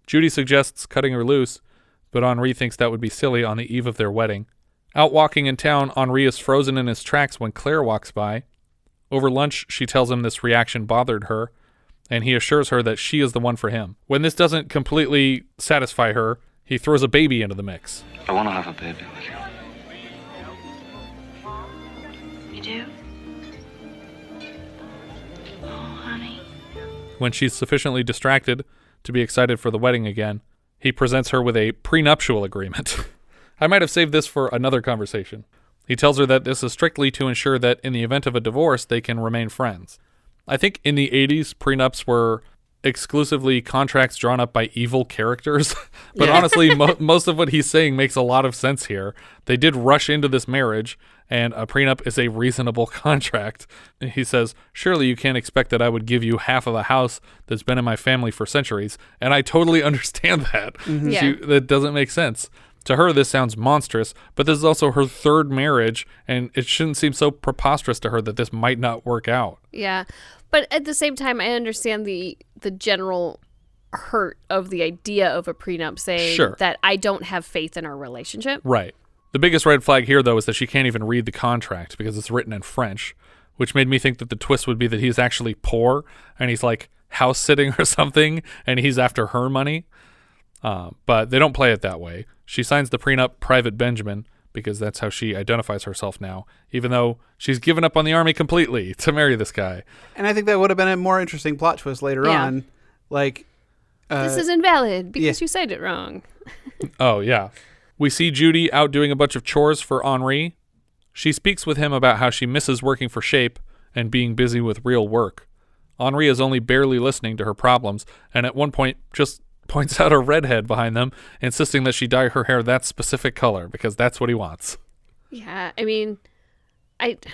Judy suggests cutting her loose, but Henrí thinks that would be silly on the eve of their wedding. Out walking in town, Henrí is frozen in his tracks when Claire walks by. Over lunch, she tells him this reaction bothered her, and he assures her that she is the one for him. When this doesn't completely satisfy her, he throws a baby into the mix. I want to have a baby with you. You do? Oh, honey. When she's sufficiently distracted to be excited for the wedding again, he presents her with a prenuptial agreement. I might have saved this for another conversation. He tells her that this is strictly to ensure that in the event of a divorce, they can remain friends. I think in the 80s, prenups were exclusively contracts drawn up by evil characters. But honestly, most of what he's saying makes a lot of sense here. They did rush into this marriage, and a prenup is a reasonable contract. He says, surely you can't expect that I would give you half of a house that's been in my family for centuries. And I totally understand that. Mm-hmm. Yeah. That doesn't make sense. To her, this sounds monstrous, but this is also her third marriage, and it shouldn't seem so preposterous to her that this might not work out. Yeah, but at the same time, I understand the general hurt of the idea of a prenup, saying that I don't have faith in our relationship. Right. The biggest red flag here, though, is that she can't even read the contract because it's written in French, which made me think that the twist would be that he's actually poor and he's like house sitting or something and he's after her money. But they don't play it that way. She signs the prenup Private Benjamin because that's how she identifies herself now, even though she's given up on the army completely to marry this guy. And I think that would have been a more interesting plot twist later on. Like, this is invalid because you said it wrong. Oh, yeah. We see Judy out doing a bunch of chores for Henrí. She speaks with him about how she misses working for Shape and being busy with real work. Henrí is only barely listening to her problems, and at one point just points out a redhead behind them, insisting that she dye her hair that specific color because that's what he wants. Yeah, I mean, it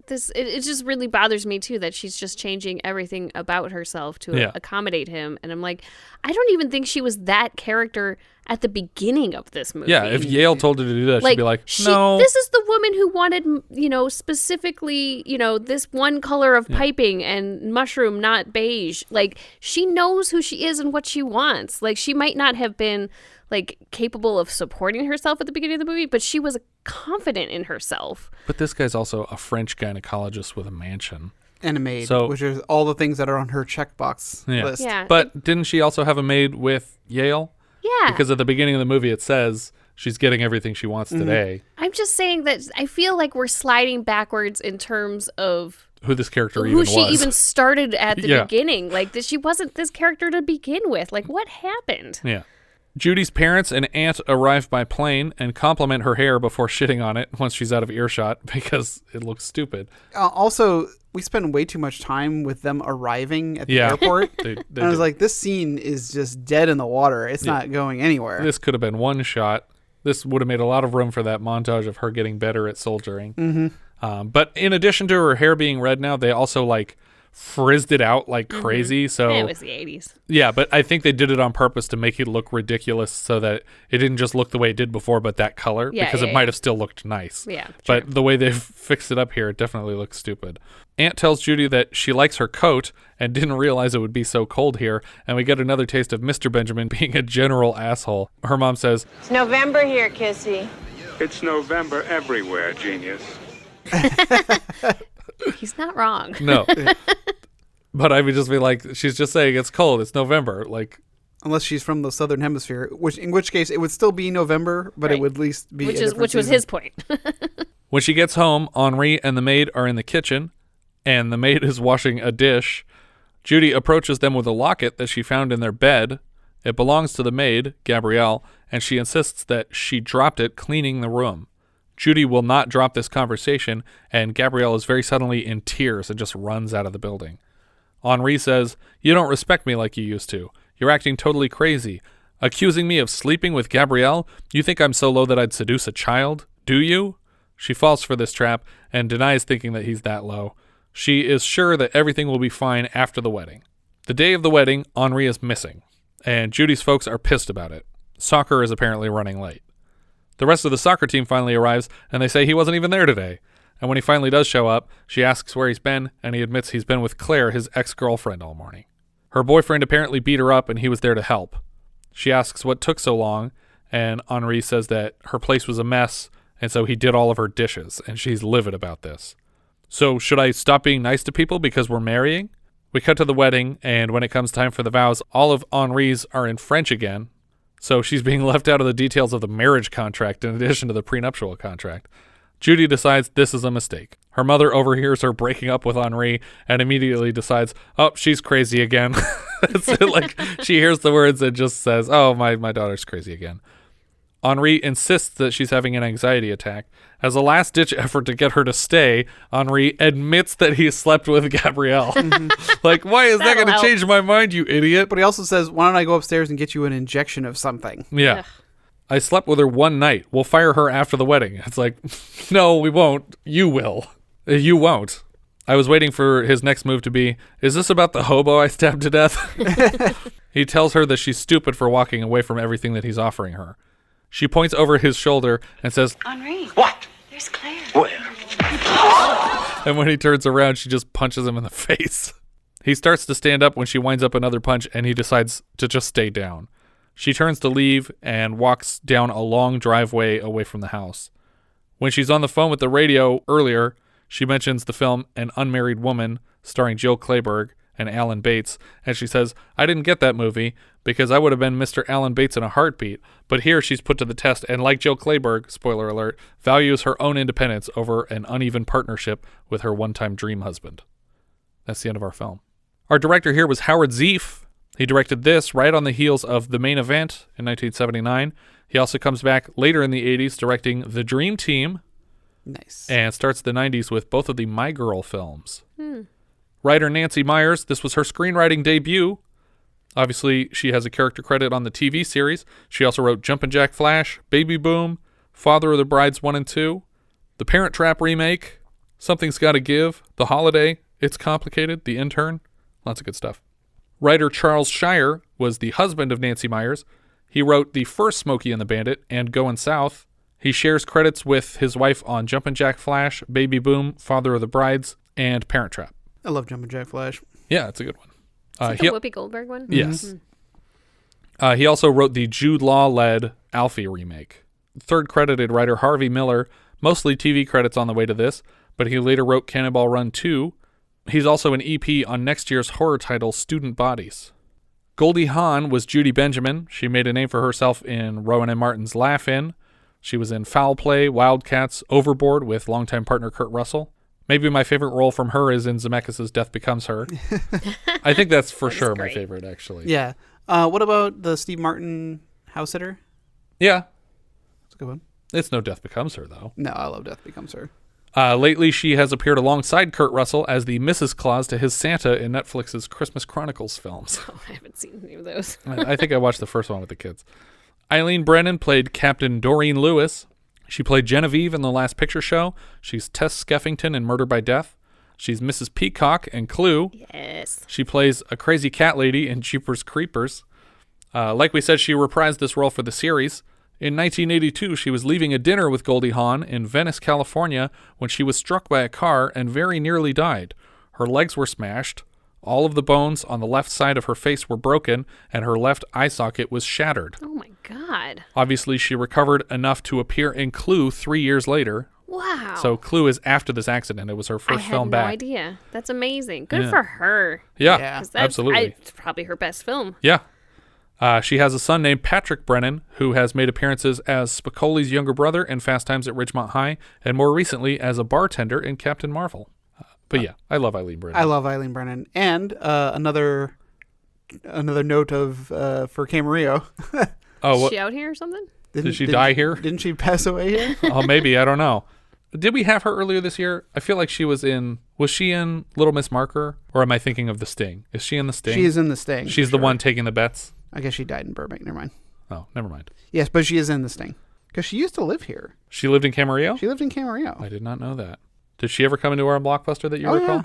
just really bothers me too that she's just changing everything about herself to accommodate him, and I'm like, I don't even think she was that character at the beginning of this movie. Yeah, if Yale told her to do that, she'd be like, no. This is the woman who wanted, specifically, this one color of piping and mushroom, not beige. Like, she knows who she is and what she wants. Like, she might not have been capable of supporting herself at the beginning of the movie, but she was confident in herself. But this guy's also a French gynecologist with a mansion. And a maid, which is all the things that are on her checkbox list. Yeah. But didn't she also have a maid with Yale? Yeah. Because at the beginning of the movie it says she's getting everything she wants today. I'm just saying that I feel like we're sliding backwards in terms of who this character even was. Who she even started at the beginning. Like, she wasn't this character to begin with. Like, what happened? Yeah. Judy's parents and aunt arrive by plane and compliment her hair before shitting on it once she's out of earshot because it looks stupid. Also, we spend way too much time with them arriving at the airport. They and I was like, this scene is just dead in the water. It's not going anywhere. This could have been one shot. This would have made a lot of room for that montage of her getting better at soldiering. Mm-hmm. But in addition to her hair being red now, they also frizzed it out like crazy. So it was the 80s. Yeah, but I think they did it on purpose to make it look ridiculous so that it didn't just look the way it did before, but that color, because it might have still looked nice. Yeah, but the way they've fixed it up here, it definitely looks stupid. Aunt tells Judy that she likes her coat and didn't realize it would be so cold here, and we get another taste of Mr. Benjamin being a general asshole. Her mom says, "It's November here, Kissy." It's November everywhere, genius. He's not wrong. No. But I would just be like, she's just saying it's cold. It's November. Unless she's from the southern hemisphere, in which case it would still be November, but it would at least be which was his point. When she gets home, Henrí and the maid are in the kitchen, and the maid is washing a dish. Judy approaches them with a locket that she found in their bed. It belongs to the maid, Gabrielle, and she insists that she dropped it cleaning the room. Judy will not drop this conversation, and Gabrielle is very suddenly in tears and just runs out of the building. Henrí says, "You don't respect me like you used to. You're acting totally crazy. Accusing me of sleeping with Gabrielle? You think I'm so low that I'd seduce a child? Do you?" She falls for this trap and denies thinking that he's that low. She is sure that everything will be fine after the wedding. The day of the wedding, Henrí is missing, and Judy's folks are pissed about it. Soccer is apparently running late. The rest of the soccer team finally arrives, and they say he wasn't even there today. And when he finally does show up, she asks where he's been, and he admits he's been with Claire, his ex-girlfriend, all morning. Her boyfriend apparently beat her up, and he was there to help. She asks what took so long, and Henrí says that her place was a mess, and so he did all of her dishes, and she's livid about this. So should I stop being nice to people because we're marrying? We cut to the wedding, and when it comes time for the vows, all of Henri's are in French again, so she's being left out of the details of the marriage contract in addition to the prenuptial contract. Judy decides this is a mistake. Her mother overhears her breaking up with Henrí and immediately decides, oh, she's crazy again. She hears the words and just says, oh, my daughter's crazy again. Henrí insists that she's having an anxiety attack. As a last-ditch effort to get her to stay, Henrí admits that he slept with Gabrielle. Why is that going to change my mind, you idiot? But he also says, why don't I go upstairs and get you an injection of something? Yeah. Ugh. I slept with her one night. We'll fire her after the wedding. It's like, no, we won't. You will. You won't. I was waiting for his next move to be, is this about the hobo I stabbed to death? He tells her that she's stupid for walking away from everything that he's offering her. She points over his shoulder and says, Henrí. What? There's Claire. Where? And when he turns around, she just punches him in the face. He starts to stand up when she winds up another punch, and he decides to just stay down. She turns to leave and walks down a long driveway away from the house. When she's on the phone with the radio earlier, she mentions the film An Unmarried Woman, starring Jill Clayburgh and Alan Bates, and she says, I didn't get that movie because I would have been Mr. Alan Bates in a heartbeat, but here she's put to the test and, like Jill Clayburgh, spoiler alert, values her own independence over an uneven partnership with her one-time dream husband. That's the end of our film. Our director here was Howard Zieff. He directed this right on the heels of The Main Event in 1979. He also comes back later in the 80s directing The Dream Team. Nice. And starts the 90s with both of the My Girl films. Writer Nancy Meyers, this was her screenwriting debut. Obviously, she has a character credit on the TV series. She also wrote Jumpin' Jack Flash, Baby Boom, Father of the Brides 1 and 2, The Parent Trap remake, Something's Gotta Give, The Holiday, It's Complicated, The Intern. Lots of good stuff. Writer Charles Shire was the husband of Nancy Meyers. He wrote the first Smokey and the Bandit and Goin' South. He shares credits with his wife on Jumpin' Jack Flash, Baby Boom, Father of the Brides, and Parent Trap. I love Jumpin' Jack Flash. Yeah, it's a good one. Is it the Whoopi Goldberg one? Yes. He also wrote the Jude Law-led Alfie remake. Third credited writer Harvey Miller, mostly TV credits on the way to this, but he later wrote Cannonball Run 2. He's also an EP on next year's horror title Student Bodies. Goldie Hawn was Judy Benjamin. She made a name for herself in Rowan and Martin's Laugh-In. She was in Foul Play, Wildcats, Overboard with longtime partner Kurt Russell. Maybe my favorite role from her is in Zemeckis' Death Becomes Her. I think that's for sure my favorite, actually. Yeah. What about the Steve Martin House Sitter? Yeah. That's a good one. It's no Death Becomes Her, though. No, I love Death Becomes Her. Lately, she has appeared alongside Kurt Russell as the Mrs. Claus to his Santa in Netflix's Christmas Chronicles films. Oh, I haven't seen any of those. I think I watched the first one with the kids. Eileen Brennan played Captain Doreen Lewis. She played Genevieve in The Last Picture Show. She's Tess Skeffington in Murder by Death. She's Mrs. Peacock in Clue. Yes. She plays a crazy cat lady in Jeepers Creepers. Like we said, she reprised this role for the series. In 1982, she was leaving a dinner with Goldie Hawn in Venice, California, when she was struck by a car and very nearly died. Her legs were smashed. All of the bones on the left side of her face were broken, and her left eye socket was shattered. Oh, my God. Obviously, she recovered enough to appear in Clue 3 years later. Wow. So Clue is after this accident. It was her first film back. I had no idea. That's amazing. Good for her. Yeah, absolutely. It's probably her best film. Yeah. She has a son named Patrick Brennan, who has made appearances as Spicoli's younger brother in Fast Times at Ridgemont High, and more recently as a bartender in Captain Marvel. But yeah, I love Eileen Brennan. I love Eileen Brennan. And another note of for Camarillo. Is she out here or something? Did she die here? Didn't she pass away here? Oh, maybe. I don't know. Did we have her earlier this year? I feel like she was she in Little Miss Marker? Or am I thinking of The Sting? Is she in The Sting? She is in The Sting. She's the one taking the bets? I guess she died in Burbank. Never mind. Oh, never mind. Yes, but she is in The Sting. Because she used to live here. She lived in Camarillo? She lived in Camarillo. I did not know that. Did she ever come into our Blockbuster that you recall? Yeah.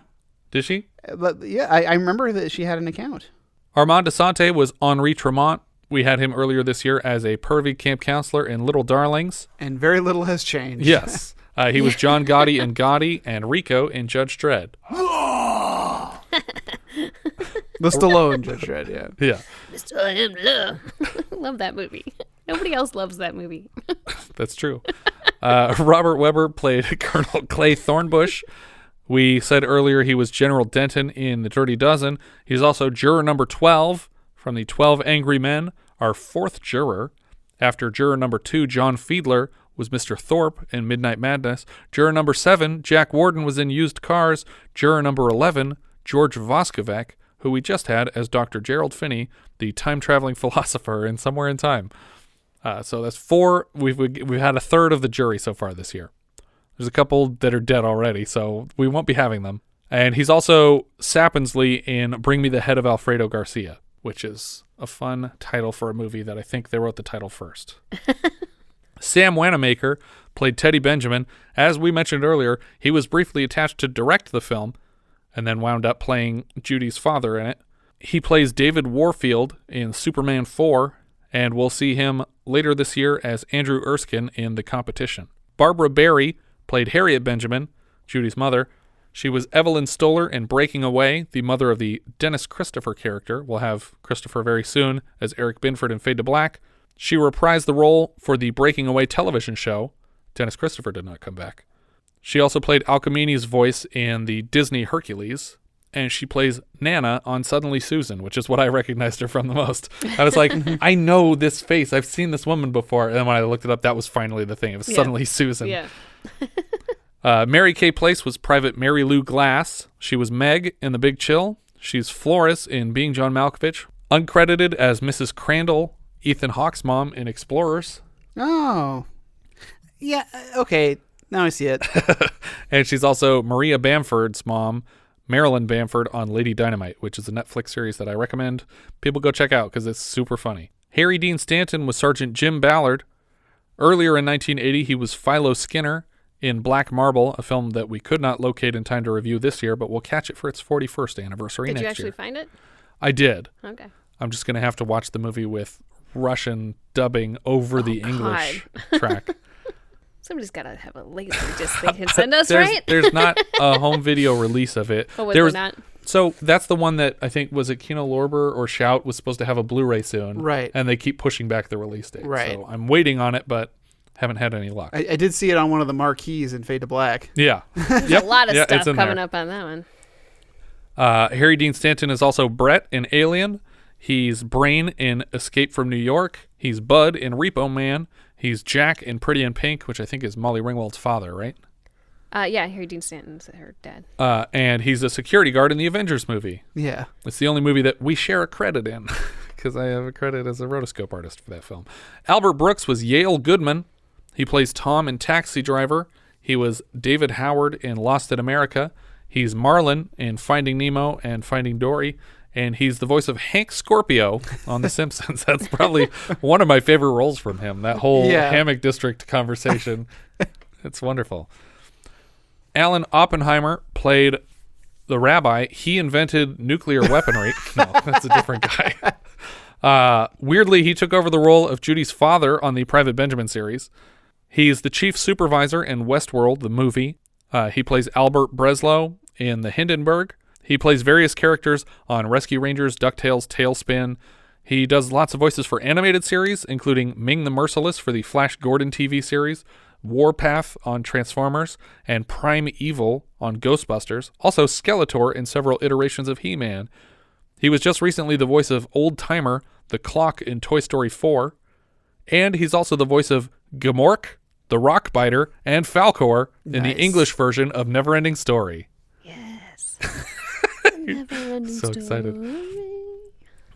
Did she? But yeah, I remember that she had an account. Armand Assante was Henrí Trémont. We had him earlier this year as a pervy camp counselor in Little Darlings. And very little has changed. Yes. He was John Gotti in Gotti and Rico in Judge Dredd. The Stallone Judge Dredd, yeah. Yeah. Mr. I am love. Love that movie. Nobody else loves that movie. That's true. Robert Webber played Colonel Clay Thornbush. We said earlier he was General Denton in The Dirty Dozen. He's also juror number 12 from the 12 Angry Men, our fourth juror. After juror number 2, John Fiedler, was Mr. Thorpe in Midnight Madness. Juror number 7, Jack Warden, was in Used Cars. Juror number 11, George Voskovec, who we just had as Dr. Gerald Finney, the time-traveling philosopher in Somewhere in Time. So that's 4. We've had a third of the jury so far this year. There's a couple that are dead already, so we won't be having them. And he's also Sappensley in Bring Me the Head of Alfredo Garcia, which is a fun title for a movie that I think they wrote the title first. Sam Wanamaker played Teddy Benjamin. As we mentioned earlier, he was briefly attached to direct the film and then wound up playing Judy's father in it. He plays David Warfield in Superman 4, and we'll see him later this year as Andrew Erskine in The Competition. Barbara Barrie played Harriet Benjamin, Judy's mother. She was Evelyn Stoller in Breaking Away, the mother of the Dennis Christopher character. We'll have Christopher very soon as Eric Binford in Fade to Black. She reprised the role for the Breaking Away television show. Dennis Christopher did not come back. She also played Alcamini's voice in the Disney Hercules, and she plays Nana on Suddenly Susan, which is what I recognized her from the most. I was like, I know this face. I've seen this woman before. And then when I looked it up, that was finally the thing. It was Suddenly Susan. Yeah. Mary Kay Place was Private Mary Lou Glass. She was Meg in The Big Chill. She's Flores in Being John Malkovich. Uncredited as Mrs. Crandall, Ethan Hawke's mom in Explorers. Oh. Yeah, okay. Now I see it. And she's also Maria Bamford's mom, Marilyn Bamford, on Lady Dynamite, which is a Netflix series that I recommend people go check out because it's super funny. Harry Dean Stanton was Sergeant Jim Ballard. Earlier in 1980, he was Philo Skinner in Black Marble, a film that we could not locate in time to review this year, but we'll catch it for its 41st anniversary next year. Did you actually find it? I did. Okay. I'm just going to have to watch the movie with Russian dubbing over the English track. Somebody's got to have a Laserdisc they can send us, right? There's not a home video release of it. Oh, was not? So that's the one that I think, was it Kino Lorber or Shout, was supposed to have a Blu-ray soon. Right. And they keep pushing back the release date. Right. So I'm waiting on it, but haven't had any luck. I did see it on one of the marquees in Fade to Black. Yeah. There's a lot of stuff coming up on that one. Harry Dean Stanton is also Brett in Alien. He's Brain in Escape from New York. He's Bud in Repo Man. He's Jack in Pretty in Pink, which I think is Molly Ringwald's father, right? Yeah, Harry Dean Stanton's her dad. And he's a security guard in the Avengers movie. Yeah. It's the only movie that we share a credit in, because I have a credit as a rotoscope artist for that film. Albert Brooks was Yale Goodman. He plays Tom in Taxi Driver. He was David Howard in Lost in America. He's Marlin in Finding Nemo and Finding Dory. And he's the voice of Hank Scorpio on The Simpsons. That's probably one of my favorite roles from him, that whole Hammock District conversation. It's wonderful. Alan Oppenheimer played the Rabbi. He invented nuclear weaponry. No, that's a different guy. Weirdly, he took over the role of Judy's father on the Private Benjamin series. He's the chief supervisor in Westworld, the movie. He plays Albert Breslow in The Hindenburg. He plays various characters on Rescue Rangers, DuckTales, Tailspin. He does lots of voices for animated series, including Ming the Merciless for the Flash Gordon TV series, Warpath on Transformers, and Prime Evil on Ghostbusters. Also Skeletor in several iterations of He-Man. He was just recently the voice of Old Timer, the Clock in Toy Story 4. And he's also the voice of Gamork, the Rockbiter, and Falcor in the English version of Neverending Story. Yes. So excited.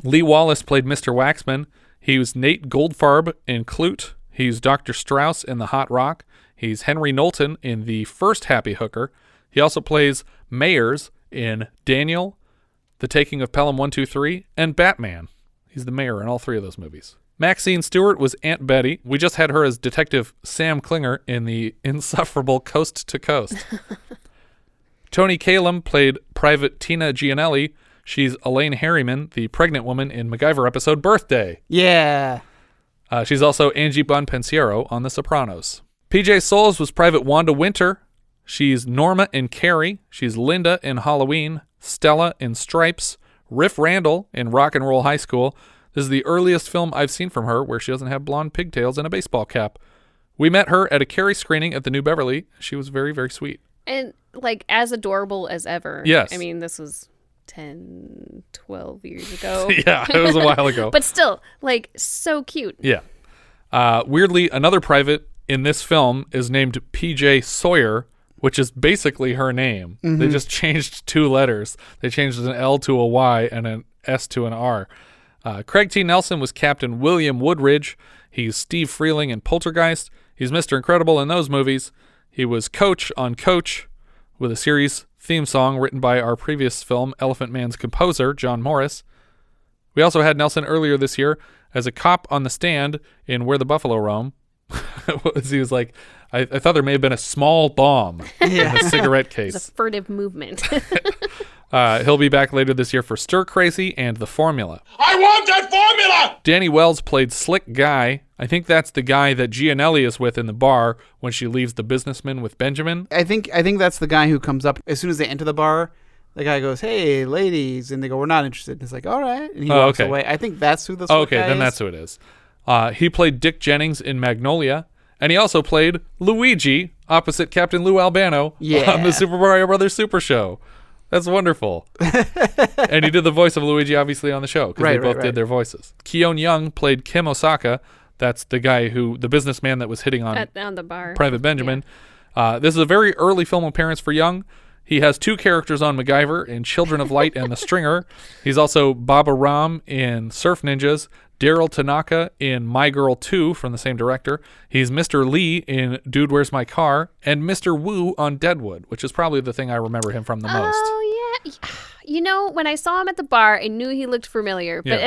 Lee Wallace played Mr. Waxman. He was Nate Goldfarb in Clute. He's Dr. Strauss in The Hot Rock. He's Henry Knowlton in the first Happy Hooker. He also plays Meyers in Daniel, The Taking of Pelham 123, and Batman. He's the mayor in all three of those movies. Maxine Stewart was Aunt Betty. We just had her as Detective Sam Klinger in the insufferable Coast to Coast. Toni Kalem played Private Tina Gianelli. She's Elaine Harriman, the pregnant woman in MacGyver episode Birthday. Yeah. She's also Angie Bonpensiero on The Sopranos. PJ Soles was Private Wanda Winter. She's Norma in Carrie. She's Linda in Halloween. Stella in Stripes. Riff Randall in Rock and Roll High School. This is the earliest film I've seen from her where she doesn't have blonde pigtails and a baseball cap. We met her at a Carrie screening at the New Beverly. She was very, very sweet. And, like, as adorable as ever. Yes. I mean, this was 10, 12 years ago. Yeah, it was a while ago. But still, like, so cute. Yeah. Weirdly, another private in this film is named PJ Sawyer, which is basically her name. Mm-hmm. They just changed 2 letters. They changed an L to a Y and an S to an R. Craig T. Nelson was Captain William Woodridge. He's Steve Freeling in Poltergeist. He's Mr. Incredible in those movies. He was Coach on Coach with a series theme song written by our previous film, Elephant Man's composer, John Morris. We also had Nelson earlier this year as a cop on the stand in Where the Buffalo Roam. He was like, I thought there may have been a small bomb in the cigarette case. It's a furtive movement. He'll be back later this year for Stir Crazy and The Formula. I want that formula! Danny Wells played Slick Guy. I think that's the guy that Gianelli is with in the bar when she leaves the businessman with Benjamin. I think that's the guy who comes up as soon as they enter the bar. The guy goes, "Hey, ladies," and they go, "We're not interested." And it's like, "All right," and he walks away. I think that's who the Slick guy then is. that's who it is. He played Dick Jennings in Magnolia, and he also played Luigi opposite Captain Lou Albano on the Super Mario Brothers Super Show. That's wonderful. And he did the voice of Luigi, obviously, on the show, because they both did their voices. Keone Young played Kim Osaka. That's the guy the businessman that was hitting on the bar. Private Benjamin. Yeah. This is a very early film appearance for Young. He has 2 characters on MacGyver in Children of Light and The Stringer. He's also Baba Ram in Surf Ninjas, Daryl Tanaka in My Girl 2 from the same director. He's Mr. Lee in Dude, Where's My Car? And Mr. Wu on Deadwood, which is probably the thing I remember him from the most. Oh, yeah. You know, when I saw him at the bar, I knew he looked familiar, but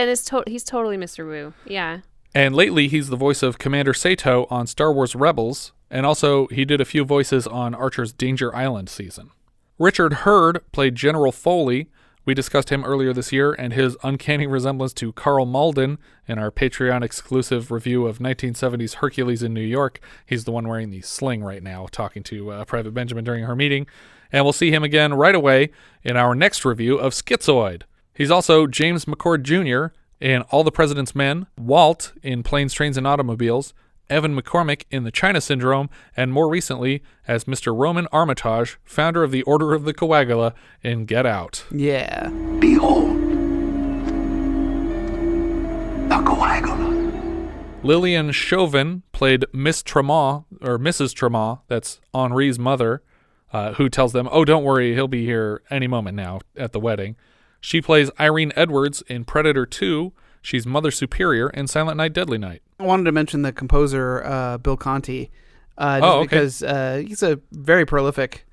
he's totally Mr. Wu. Yeah. And lately, he's the voice of Commander Sato on Star Wars Rebels, and also he did a few voices on Archer's Danger Island season. Richard Hurd played General Foley. We discussed him earlier this year and his uncanny resemblance to Carl Malden in our Patreon exclusive review of 1970s Hercules in New York. He's the one wearing the sling right now, talking to Private Benjamin during her meeting. And we'll see him again right away in our next review of Schizoid. He's also James McCord Jr. in All the President's Men, Walt in Planes, Trains, and Automobiles, Evan McCormick in The China Syndrome, and more recently as Mr. Roman Armitage, founder of the Order of the Coagula in Get Out. Yeah. Behold, the Coagula. Lillian Chauvin played Miss Trémont, or Mrs. Trémont, that's Henri's mother, who tells them, "Oh, don't worry, he'll be here any moment now at the wedding." She plays Irene Edwards in Predator 2. She's Mother Superior in Silent Night, Deadly Night. I wanted to mention the composer, Bill Conti, because he's a very prolific,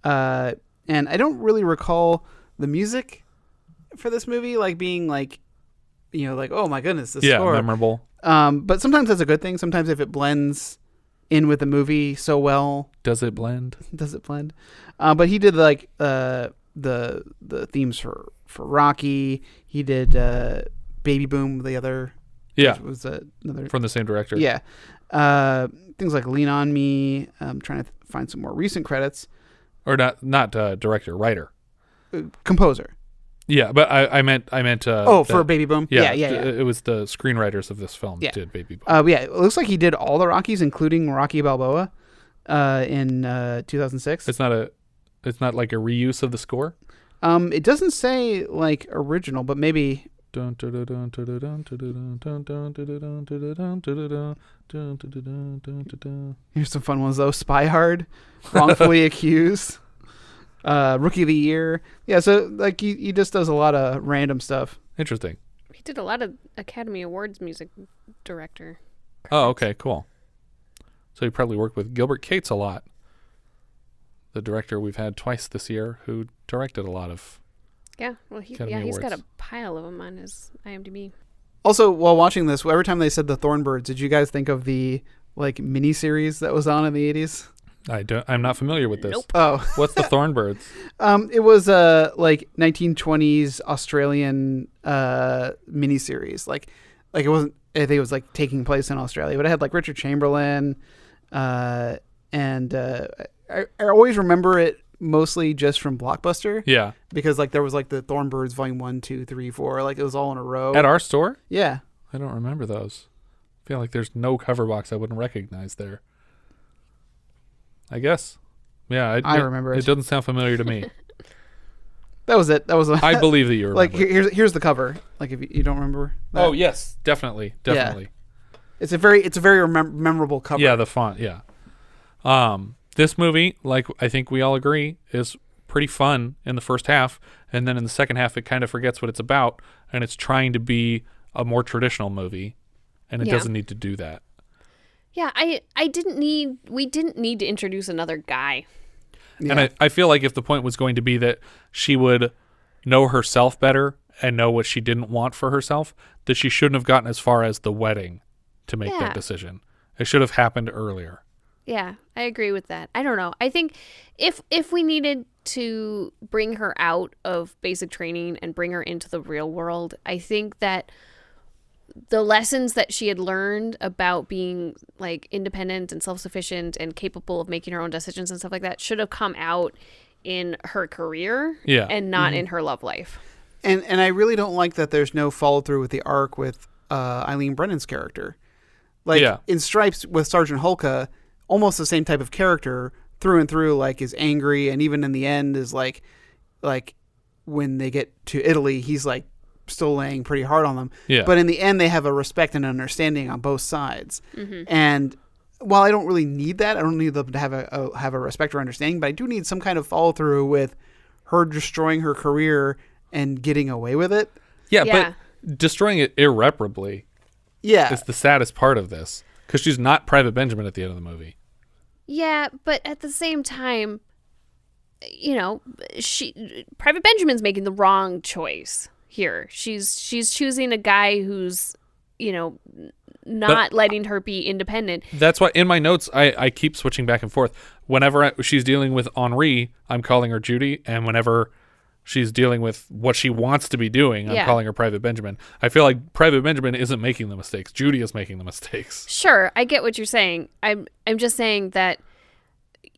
and I don't really recall the music for this movie, like being like, oh my goodness, this score. Memorable. But sometimes that's a good thing. Sometimes if it blends in with the movie so well. Does it blend? Does it blend? But he did like the themes for Rocky. He did Baby Boom, the other. Yeah. Was another from the same director. Yeah. Things like Lean on Me. I'm trying to find some more recent credits. Or not director, writer. Composer. Yeah, but I meant for Baby Boom? Yeah. It was the screenwriters of this film that did Baby Boom. It looks like he did all the Rockies, including Rocky Balboa, in 2006. It's not like a reuse of the score? It doesn't say like original, but maybe. Here's some fun ones though. Spy Hard, Wrongfully Accused, Rookie of the Year. Yeah, so like he just does a lot of random stuff. Interesting. He did a lot of Academy Awards music director. Oh, okay, cool. So he probably worked with Gilbert Cates a lot, the director we've had twice this year, who directed a lot of. Yeah, well, he's got a pile of them on his IMDb. Also, while watching this, every time they said the Thornbirds, did you guys think of the like miniseries that was on in the 80s? I'm not familiar with this. Nope. Oh, what's the Thornbirds? It was like 1920s Australian miniseries. Like it wasn't. I think it was like taking place in Australia, but it had like Richard Chamberlain, and I always remember it mostly just from Blockbuster. Yeah. Because like there was like the Thornbirds Volume 1, 2, 3, 4. Like it was all in a row. At our store? Yeah. I don't remember those. I feel like there's no cover box I wouldn't recognize there. I guess. Yeah. I remember it. It doesn't sound familiar to me. That was it. That was. I believe that you remember. Like here's the cover. Like if you don't remember. That. Oh yes, definitely. Yeah. It's a very memorable cover. Yeah, the font. Yeah. This movie, like I think we all agree, is pretty fun in the first half, and then in the second half it kind of forgets what it's about, and it's trying to be a more traditional movie, and it doesn't need to do that. Yeah, we didn't need to introduce another guy. Yeah. And I feel like if the point was going to be that she would know herself better and know what she didn't want for herself, that she shouldn't have gotten as far as the wedding to make that decision. It should have happened earlier. Yeah, I agree with that. I don't know. I think if we needed to bring her out of basic training and bring her into the real world, I think that the lessons that she had learned about being like independent and self-sufficient and capable of making her own decisions and stuff like that should have come out in her career and not in her love life. And I really don't like that there's no follow through with the arc with Eileen Brennan's character. Like in Stripes with Sergeant Hulka, almost the same type of character through and through, like is angry, and even in the end is like when they get to Italy, he's like still laying pretty hard on them. Yeah. But in the end, they have a respect and understanding on both sides. Mm-hmm. And while I don't really need that, I don't need them to have a respect or understanding, but I do need some kind of follow through with her destroying her career and getting away with it. Yeah. But destroying it irreparably is the saddest part of this, because she's not Private Benjamin at the end of the movie. Yeah, but at the same time, you know, Private Benjamin's making the wrong choice here. She's choosing a guy who's, you know, not letting her be independent. That's why in my notes I keep switching back and forth. Whenever she's dealing with Henrí, I'm calling her Judy, and whenever she's dealing with what she wants to be doing, I'm calling her Private Benjamin. I feel like Private Benjamin isn't making the mistakes. Judy is making the mistakes. Sure, I get what you're saying. I'm just saying that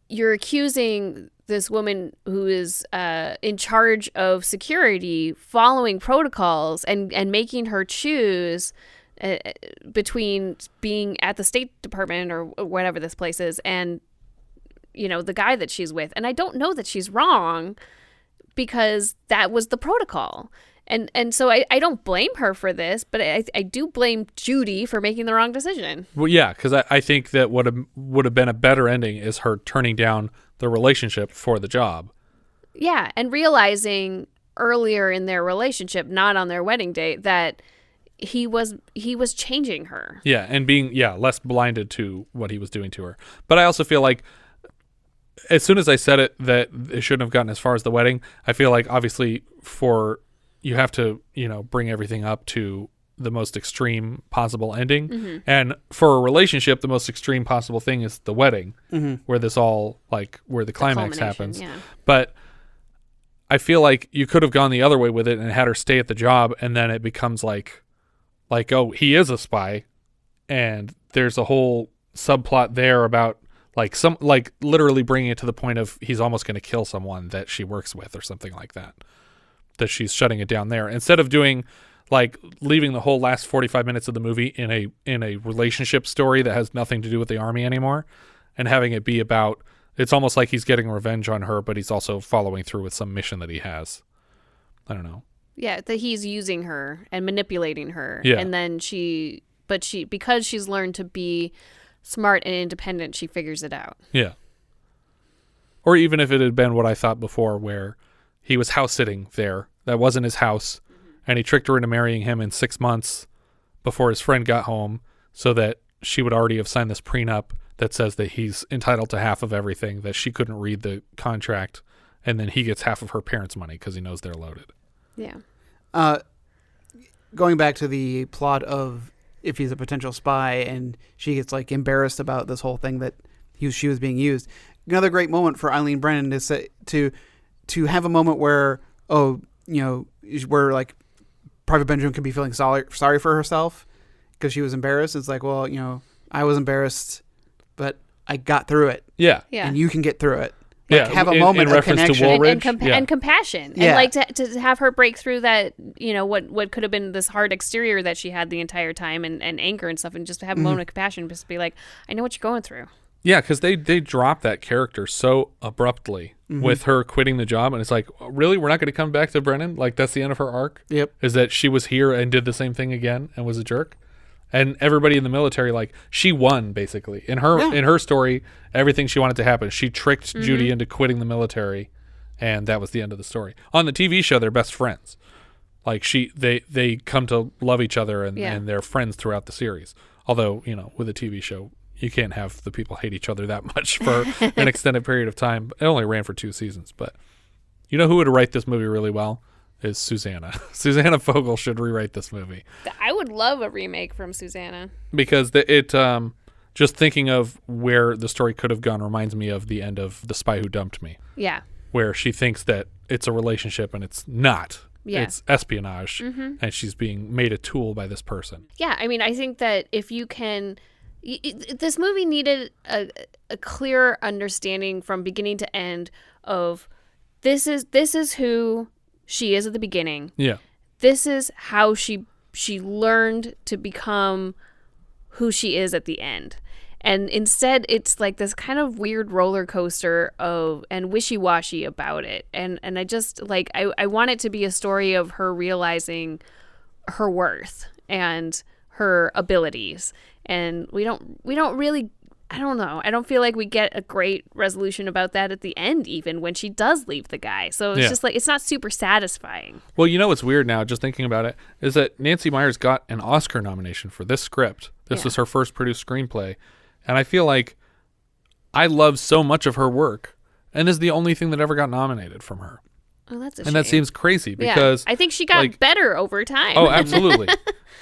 you're accusing this woman who is in charge of security, following protocols, and making her choose between being at the State Department or whatever this place is and, you know, the guy that she's with. And I don't know that she's wrong, because that was the protocol. And so I don't blame her for this, but I do blame Judy for making the wrong decision. Well, yeah, because I think that what would have been a better ending is her turning down the relationship for the job. Yeah, and realizing earlier in their relationship, not on their wedding date, that he was changing her. Yeah, and being less blinded to what he was doing to her. But I also feel like as soon as I said it that it shouldn't have gotten as far as the wedding, I feel like obviously you have to, you know, bring everything up to the most extreme possible ending. Mm-hmm. And for a relationship, the most extreme possible thing is the wedding, where this all, like, where the climax happens. Yeah. But I feel like you could have gone the other way with it and had her stay at the job, and then it becomes like, oh, he is a spy, and there's a whole subplot there about literally bringing it to the point of he's almost going to kill someone that she works with or something like that. That she's shutting it down there, instead of doing leaving the whole last 45 minutes of the movie in a relationship story that has nothing to do with the army anymore, and having it be about, it's almost like he's getting revenge on her, but he's also following through with some mission that he has. I don't know. Yeah, that he's using her and manipulating her. Yeah. And then because she's learned to be smart and independent, she figures it out. Yeah. Or even if it had been what I thought before, where he was house sitting there, that wasn't his house, and he tricked her into marrying him in 6 months before his friend got home, so that she would already have signed this prenup that says that he's entitled to half of everything, that she couldn't read the contract, and then he gets half of her parents' money because he knows they're loaded. Yeah. Going back to the plot of if he's a potential spy, and she gets embarrassed about this whole thing that she was being used. Another great moment for Eileen Brennan is to have a moment where, where Private Benjamin could be feeling sorry for herself because she was embarrassed. It's like, well, I was embarrassed, but I got through it. Yeah. And you can get through it. Have a moment in of connection. And compassion. Yeah. And to have her break through that, what could have been this hard exterior that she had the entire time, and anger and stuff, and just to have a moment of compassion, just to be like, I know what you're going through. Yeah, because they drop that character so abruptly with her quitting the job, and it's like, really, we're not going to come back to Brennan? That's the end of her arc? Yep. Is that she was here and did the same thing again and was a jerk? And everybody in the military, she won, basically. In her story, everything she wanted to happen. She tricked Judy into quitting the military, and that was the end of the story. On the TV show, they're best friends. They come to love each other, and they're friends throughout the series. Although, with a TV show, you can't have the people hate each other that much for an extended period of time. It only ran for 2 seasons. But you know who would write this movie really well? Is Susanna. Susanna Fogel should rewrite this movie. I would love a remake from Susanna. Because just thinking of where the story could have gone reminds me of the end of The Spy Who Dumped Me. Yeah. Where she thinks that it's a relationship and it's not. Yeah. It's espionage, and she's being made a tool by this person. Yeah, I mean, I think that if you can... This movie needed a clear understanding from beginning to end of this is who she is at the beginning. Yeah. This is how she learned to become who she is at the end. And instead, it's like this kind of weird roller coaster and wishy-washy about it. And I just, like, I want it to be a story of her realizing her worth and her abilities. And we don't really, I don't know. I don't feel like we get a great resolution about that at the end, even when she does leave the guy. So it's just like, it's not super satisfying. Well, you know what's weird now, just thinking about it, is that Nancy Meyers got an Oscar nomination for this script. This was her first produced screenplay. And I feel like I love so much of her work, and this is the only thing that ever got nominated from her. Oh, that's a shame. And that seems crazy because... I think she got better over time. Oh, absolutely.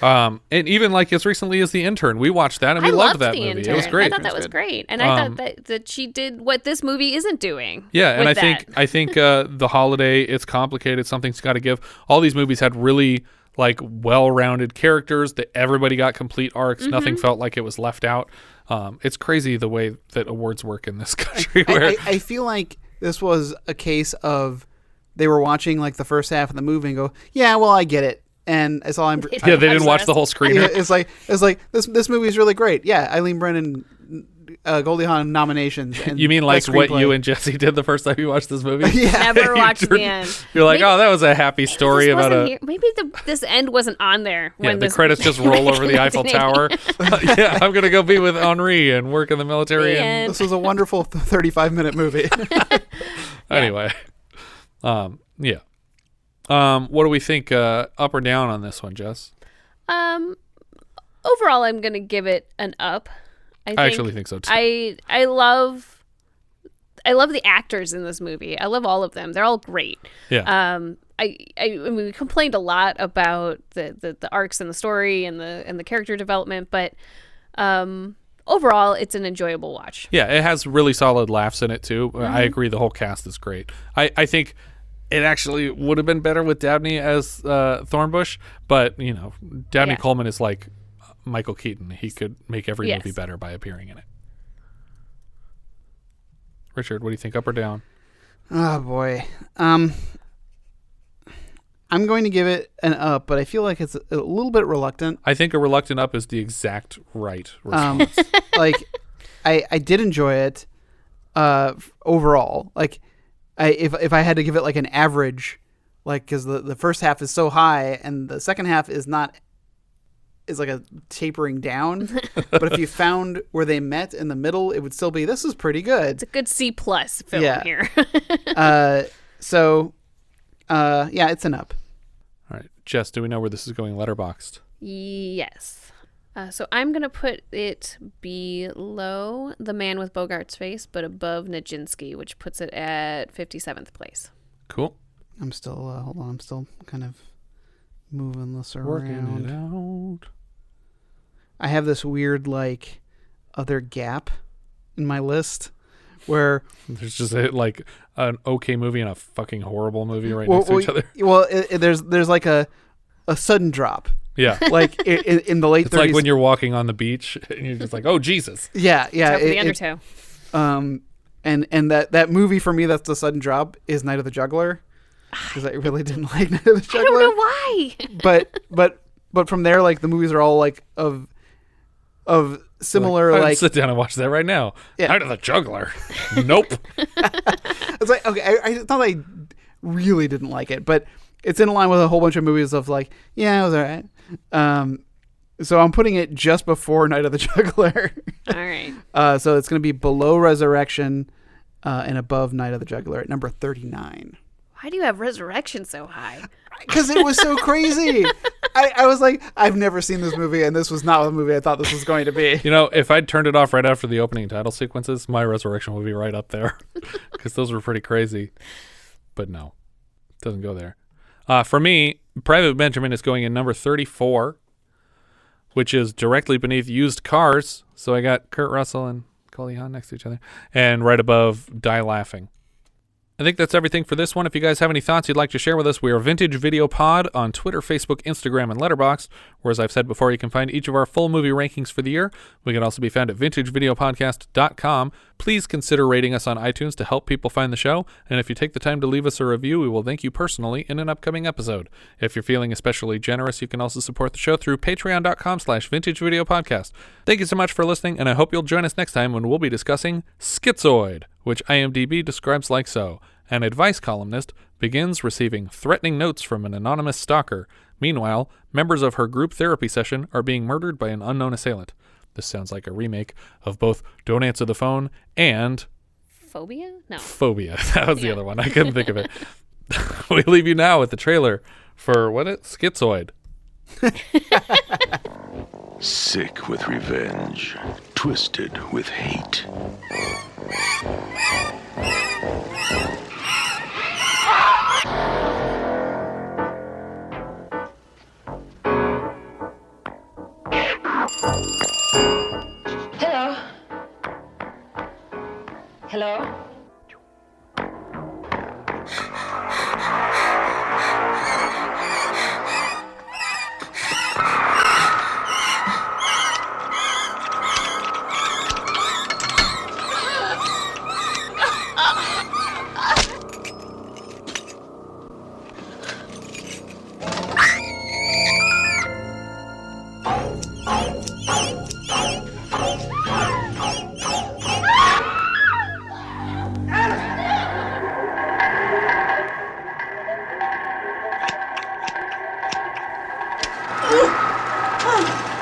And even like as recently as The Intern, we watched that and we loved that movie. Intern. It was great. I thought that was great. And I thought that she did what this movie isn't doing. Yeah, and I think The Holiday, It's Complicated, Something's Got to Give. All these movies had really like well-rounded characters that everybody got complete arcs. Nothing felt like it was left out. It's crazy the way that awards work in this country. I feel like this was a case of they were watching like the first half of the movie and go, yeah, well, I get it. And it's all I'm. They didn't watch the whole screener. It's like this movie is really great. Yeah, Eileen Brennan, Goldie Hawn nominations. And you mean like what you and Jesse did the first time you watched this movie? Yeah. Never watched the end. You're like, oh, that was a happy story about a. Maybe this end wasn't on there. When the credits just roll over the Eiffel Tower. Yeah, I'm gonna go be with Henrí and work in the military. This was a wonderful 35-minute movie. Anyway, yeah. What do we think? Up or down on this one, Jess? Overall, I'm gonna give it an up. I actually think so too. I love the actors in this movie. I love all of them. They're all great. Yeah. I mean, we complained a lot about the arcs and the story and the character development, but overall, it's an enjoyable watch. Yeah, it has really solid laughs in it too. I agree. The whole cast is great. I think it actually would have been better with Dabney as Thornbush, but you know, Dabney Coleman is like Michael Keaton. He could make every movie better by appearing in it. Richard, what do you think? Up or down? Oh boy. I'm going to give it an up, but I feel like it's a little bit reluctant. I think a reluctant up is the exact right response. Like, I did enjoy it overall. Like, if I had to give it like an average, like, because the first half is so high and the second half is like a tapering down. But if you found where they met in the middle, it would still be, this is pretty good. It's a good C+ film here. So it's an up. All right, Jess, do we know where this is going letterboxed? Yes. So I'm going to put it below The Man with Bogart's Face, but above Nijinsky, which puts it at 57th place. Cool. I'm still, hold on, I'm still kind of moving this around. Working it out. I have this weird, like, other gap in my list where... There's just like an okay movie and a fucking horrible movie next to each other. Well, there's like a sudden drop. Yeah. Like in the late 30s. It's like when you're walking on the beach and you're just like, oh, Jesus. Yeah. The undertow. And that movie for me that's the sudden drop is Night of the Juggler. Because I really didn't like Night of the Juggler. I don't know why. But from there, like, the movies are all like of similar, like, sit down and watch that right now. Yeah. Night of the Juggler. Nope. It's like, okay, I thought I really didn't like it, but it's in line with a whole bunch of movies of like, yeah, it was all right. So I'm putting it just before Night of the Juggler. All right. So it's going to be below Resurrection and above Night of the Juggler at number 39. Why do you have Resurrection so high? Because it was so crazy. I was like, I've never seen this movie, and this was not the movie I thought this was going to be. You know, if I'd turned it off right after the opening title sequences, my Resurrection would be right up there. Because those were pretty crazy. But no, it doesn't go there. For me, Private Benjamin is going in number 34, which is directly beneath used cars. So I got Kurt Russell and Goldie Hawn next to each other. And right above Die Laughing. I think that's everything for this one. If you guys have any thoughts you'd like to share with us, we are Vintage Video Pod on Twitter, Facebook, Instagram, and Letterboxd, where, as I've said before, you can find each of our full movie rankings for the year. We can also be found at vintagevideopodcast.com. Please consider rating us on iTunes to help people find the show, and if you take the time to leave us a review, we will thank you personally in an upcoming episode. If you're feeling especially generous, you can also support the show through patreon.com/vintagevideopodcast. Thank you so much for listening, and I hope you'll join us next time when we'll be discussing Schizoid, which IMDb describes like so. An advice columnist begins receiving threatening notes from an anonymous stalker. Meanwhile, members of her group therapy session are being murdered by an unknown assailant. This sounds like a remake of both Don't Answer the Phone and... Phobia? No. Phobia. That was the other one. I couldn't think of it. We leave you now with the trailer for, Schizoid. Sick with revenge, twisted with hate. Hello? Hello?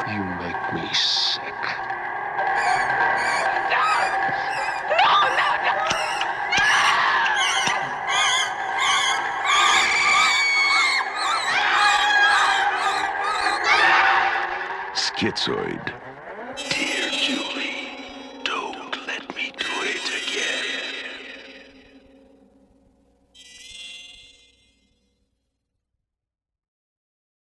You make me sick. Schizoid. Dear Julie.